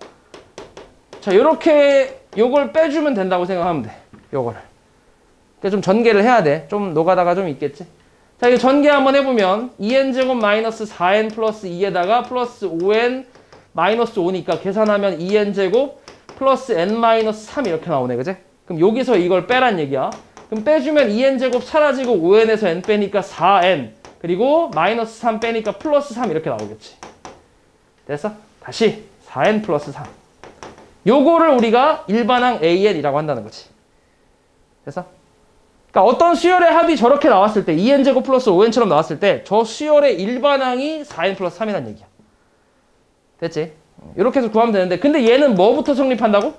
자, 요렇게 요걸 빼주면 된다고 생각하면 돼. 요거를. 그러니까 좀 전개를 해야 돼. 좀 노가다가 좀 있겠지. 자, 이거 전개 한번 해보면 2n제곱 마이너스 4n 플러스 2에다가 플러스 5n 마이너스 5니까 계산하면 2n제곱 플러스 n-3 이렇게 나오네. 그지? 그럼 여기서 이걸 빼란 얘기야. 그럼 빼주면 2n제곱 사라지고 5n에서 n 빼니까 4n 그리고 마이너스 3 빼니까 플러스 3 이렇게 나오겠지. 됐어? 다시 4n 플러스 3. 요거를 우리가 일반항 AN이라고 한다는 거지. 됐어? 그러니까 어떤 수열의 합이 저렇게 나왔을 때 2n제곱 플러스 5n처럼 나왔을 때 저 수열의 일반항이 4n 플러스 3이라는 얘기야. 됐지? 이렇게 해서 구하면 되는데 근데 얘는 뭐부터 성립한다고?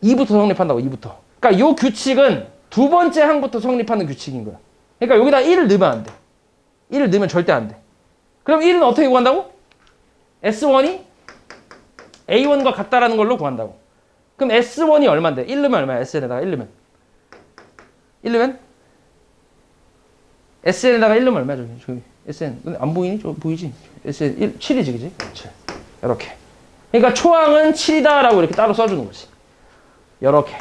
2부터 성립한다고. 2부터. 그러니까 요 규칙은 두 번째 항부터 성립하는 규칙인 거야. 그러니까 여기다 1을 넣으면 안 돼. 1을 넣으면 절대 안 돼. 그럼 1은 어떻게 구한다고? S1이 A1과 같다라는 걸로 구한다고. 그럼 S1이 얼마인데? 1 넣으면 얼마야? SN에다가 1 넣으면. 1 넣으면? SN에다가 1 넣으면 얼마야? 저기 SN. 안 보이니? 저 보이지? SN 7이지, 그지? 7. 이렇게. 그러니까 초항은 7이다라고 이렇게 따로 써주는 거지. 이렇게.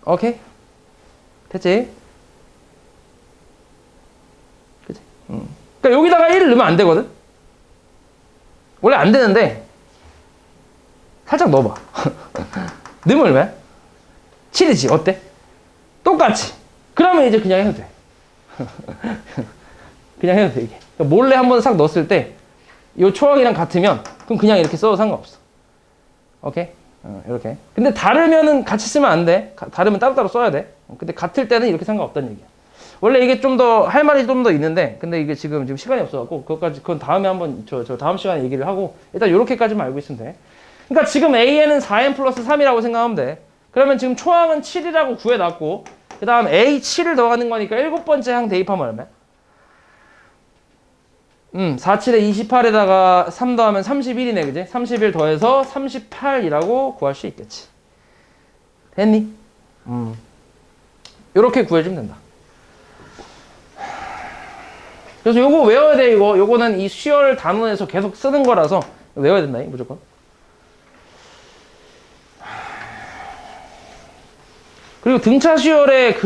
오케이? 됐지? 그치? 그러니까 여기다가 1을 넣으면 안 되거든? 원래 안 되는데, 살짝 넣어봐. 넣으면 얼마야? 7이지. 어때? 똑같이. 그러면 이제 그냥 해도 돼. 그냥 해도 돼, 이게. 그러니까 몰래 한번 싹 넣었을 때, 이 초항이랑 같으면, 그럼 그냥 이렇게 써도 상관없어. 오케이? 이렇게. 근데 다르면은 같이 쓰면 안 돼. 다르면 따로따로 써야 돼. 근데 같을 때는 이렇게 상관없다는 얘기야. 원래 이게 좀 더 할 말이 좀 더 있는데 근데 이게 지금 시간이 없어갖고 그건 다음에 한번 저 다음 시간에 얘기를 하고 일단 요렇게까지만 알고 있으면 돼. 그러니까 지금 AN은 4N 플러스 3이라고 생각하면 돼. 그러면 지금 초항은 7이라고 구해놨고 그 다음 A 7을 더하는 거니까 7번째 항 대입하면 얼마야? 47에 28에다가 3 더하면 31이네, 그지? 31 더해서 38이라고 구할 수 있겠지. 됐니? 요렇게 구해주면 된다. 그래서 요거 외워야 돼, 이거. 요거는 이 수열 단원에서 계속 쓰는 거라서 외워야 된다, 무조건. 그리고 등차 수열의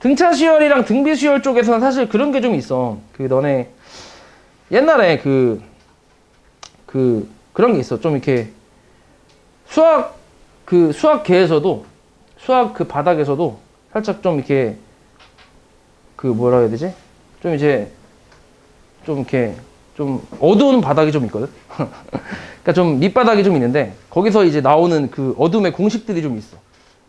등차 수열이랑 등비 수열 쪽에서는 사실 그런 게 좀 있어. 너네 옛날에 그런 게 있어. 좀 이렇게 수학계에서도 수학 바닥에서도 살짝 좀 이렇게 뭐라 해야 되지? 좀 이제 좀 이렇게 좀 어두운 바닥이 좀 있거든. 그러니까 좀 밑바닥이 좀 있는데 거기서 이제 나오는 어둠의 공식들이 좀 있어.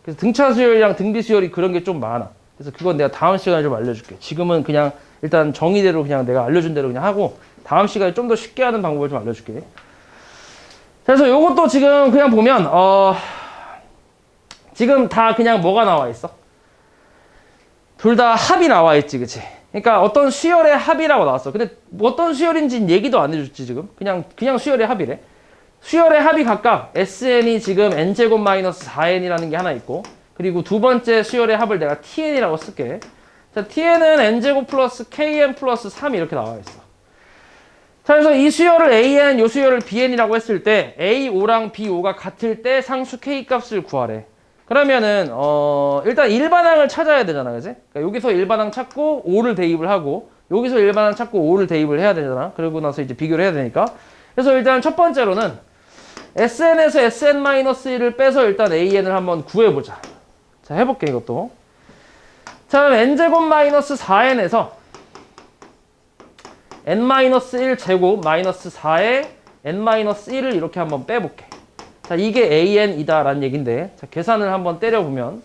그래서 등차 수열이랑 등비 수열이 그런 게 좀 많아. 그래서 그건 내가 다음 시간에 좀 알려줄게. 지금은 그냥 일단 정의대로 그냥 내가 알려준 대로 그냥 하고 다음 시간에 좀 더 쉽게 하는 방법을 좀 알려줄게. 그래서 요것도 지금 그냥 보면 지금 다 그냥 뭐가 나와 있어? 둘 다 합이 나와 있지, 그치? 그러니까 어떤 수열의 합이라고 나왔어. 근데 어떤 수열인지는 얘기도 안 해줬지, 지금. 그냥 수열의 합이래. 수열의 합이 각각 SN이 지금 N제곱 마이너스 4N이라는 게 하나 있고 그리고 두 번째 수열의 합을 내가 TN이라고 쓸게. 자, TN은 N제곱 플러스 KN 플러스 3 이렇게 나와 있어. 자, 그래서 이 수열을 AN, 요 수열을 BN이라고 했을 때 A5랑 B5가 같을 때 상수 K 값을 구하래. 그러면은 일단 일반항을 찾아야 되잖아, 그지? 그러니까 여기서 일반항 찾고 5를 대입을 하고 여기서 일반항 찾고 5를 대입을 해야 되잖아. 그러고 나서 이제 비교를 해야 되니까. 그래서 일단 첫 번째로는 SN에서 SN-1을 빼서 일단 AN을 한번 구해보자. 자, 해볼게, 이것도. 자, 그럼 N제곱 마이너스 4N에서 N-1 제곱 마이너스 4에 N-1을 이렇게 한번 빼볼게. 자, 이게 AN이다 라는 얘기인데, 자, 계산을 한번 때려보면,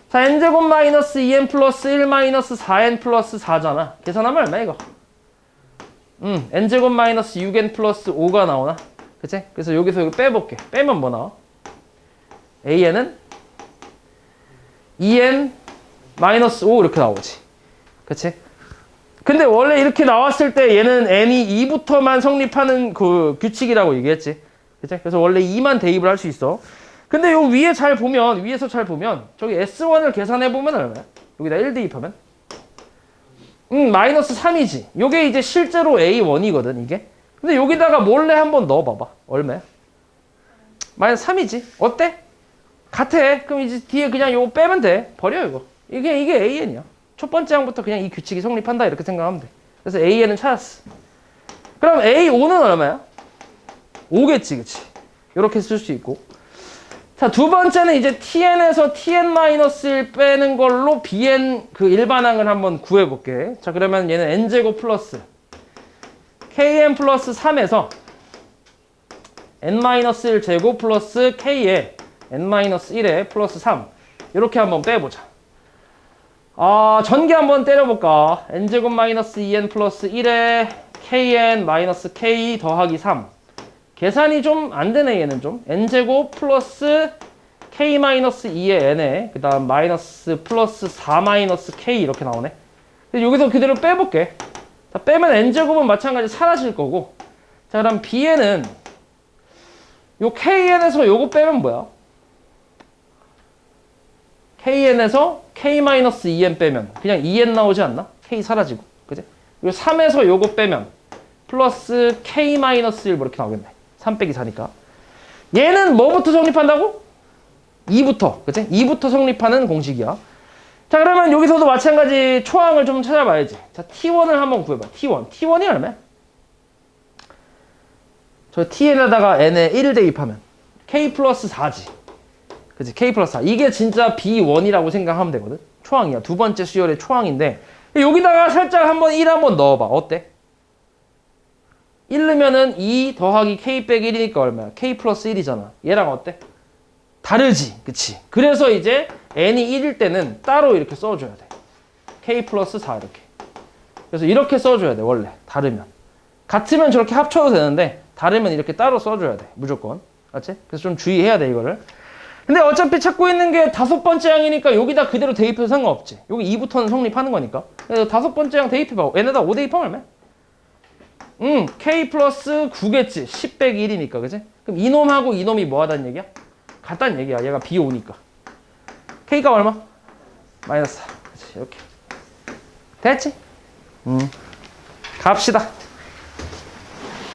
자, N제곱 마이너스 2N 플러스 1 마이너스 4N 플러스 4잖아. 계산하면 얼마야, 이거? N제곱 마이너스 6N 플러스 5가 나오나? 그치? 그래서 여기서 이거 빼볼게. 빼면 뭐 나와? AN은 2N 마이너스 5 이렇게 나오지. 그치? 근데 원래 이렇게 나왔을 때 얘는 N이 2부터만 성립하는 규칙이라고 얘기했지. 그치? 그래서 원래 2만 대입을 할 수 있어. 근데 요 위에서 잘 보면 저기 S1을 계산해보면 얼마야? 여기다 1 대입하면? 마이너스 3이지. 요게 이제 실제로 A1이거든, 이게. 근데 여기다가 몰래 한번 넣어봐봐. 얼마야? 마이너스 3이지. 어때? 같아. 그럼 이제 뒤에 그냥 요거 빼면 돼. 버려, 이거. 이게 AN이야. 첫 번째 항부터 그냥 이 규칙이 성립한다, 이렇게 생각하면 돼. 그래서 AN은 찾았어. 그럼 A5는 얼마야? 5겠지, 그치? 요렇게 쓸 수 있고. 자, 두 번째는 이제 TN에서 TN-1 빼는 걸로 BN 일반항을 한번 구해볼게. 자, 그러면 얘는 N제곱 플러스 KN 플러스 3에서 N-1 제곱 플러스 K에 N-1에 플러스 3 이렇게 한번 빼보자. 전개 한번 때려볼까? N제곱 마이너스 2N 플러스 1에 KN 마이너스 K 더하기 3 계산이 좀 안 되네, 얘는 좀. N제곱 플러스 K 마이너스 2의 N에 그 다음 마이너스 플러스 4 마이너스 K 이렇게 나오네. 여기서 그대로 빼볼게. 자, 빼면 N제곱은 마찬가지 사라질 거고. 자, 그럼 B에는 요 KN에서 요거 빼면 뭐야? KN에서 K-2N 빼면 그냥 2N 나오지 않나? K 사라지고. 그지? 요 3에서 요거 빼면 플러스 K-1 뭐 이렇게 나오겠네. 3 빼기 4니까. 얘는 뭐부터 성립한다고? 2부터. 그치? 2부터 성립하는 공식이야. 자, 그러면 여기서도 마찬가지 초항을 좀 찾아봐야지. 자, T1을 한번 구해봐. T1이 얼마야? 저 Tn에다가 N에 1을 대입하면 K 플러스 4지. 그치? K 플러스 4. 이게 진짜 B1이라고 생각하면 되거든. 초항이야. 두 번째 수열의 초항인데 여기다가 살짝 한번 1 한번 넣어봐. 어때? 1 넣으면은 2 더하기 K 빼기 1이니까 얼마야? K 플러스 1이잖아. 얘랑 어때? 다르지. 그치? 그래서 이제 N이 1일 때는 따로 이렇게 써줘야 돼. K 플러스 4 이렇게. 그래서 이렇게 써줘야 돼 원래 다르면. 같으면 저렇게 합쳐도 되는데 다르면 이렇게 따로 써줘야 돼 무조건. 맞지? 그래서 좀 주의해야 돼 이거를. 근데 어차피 찾고 있는 게 5번째 항이니까 여기다 그대로 대입해도 상관없지. 여기 2부터는 성립하는 거니까. 그래서 5번째 항 대입해봐. 얘네다 5 대입하면 얼마야? K 플러스 9겠지. 10 빼기 1이니까 그치? 그럼 이놈하고 이놈이 뭐 하다는 얘기야? 같다는 얘기야. 얘가 B5니까. K가 얼마? 마이너스 4. 그치 이렇게. 됐지? 갑시다.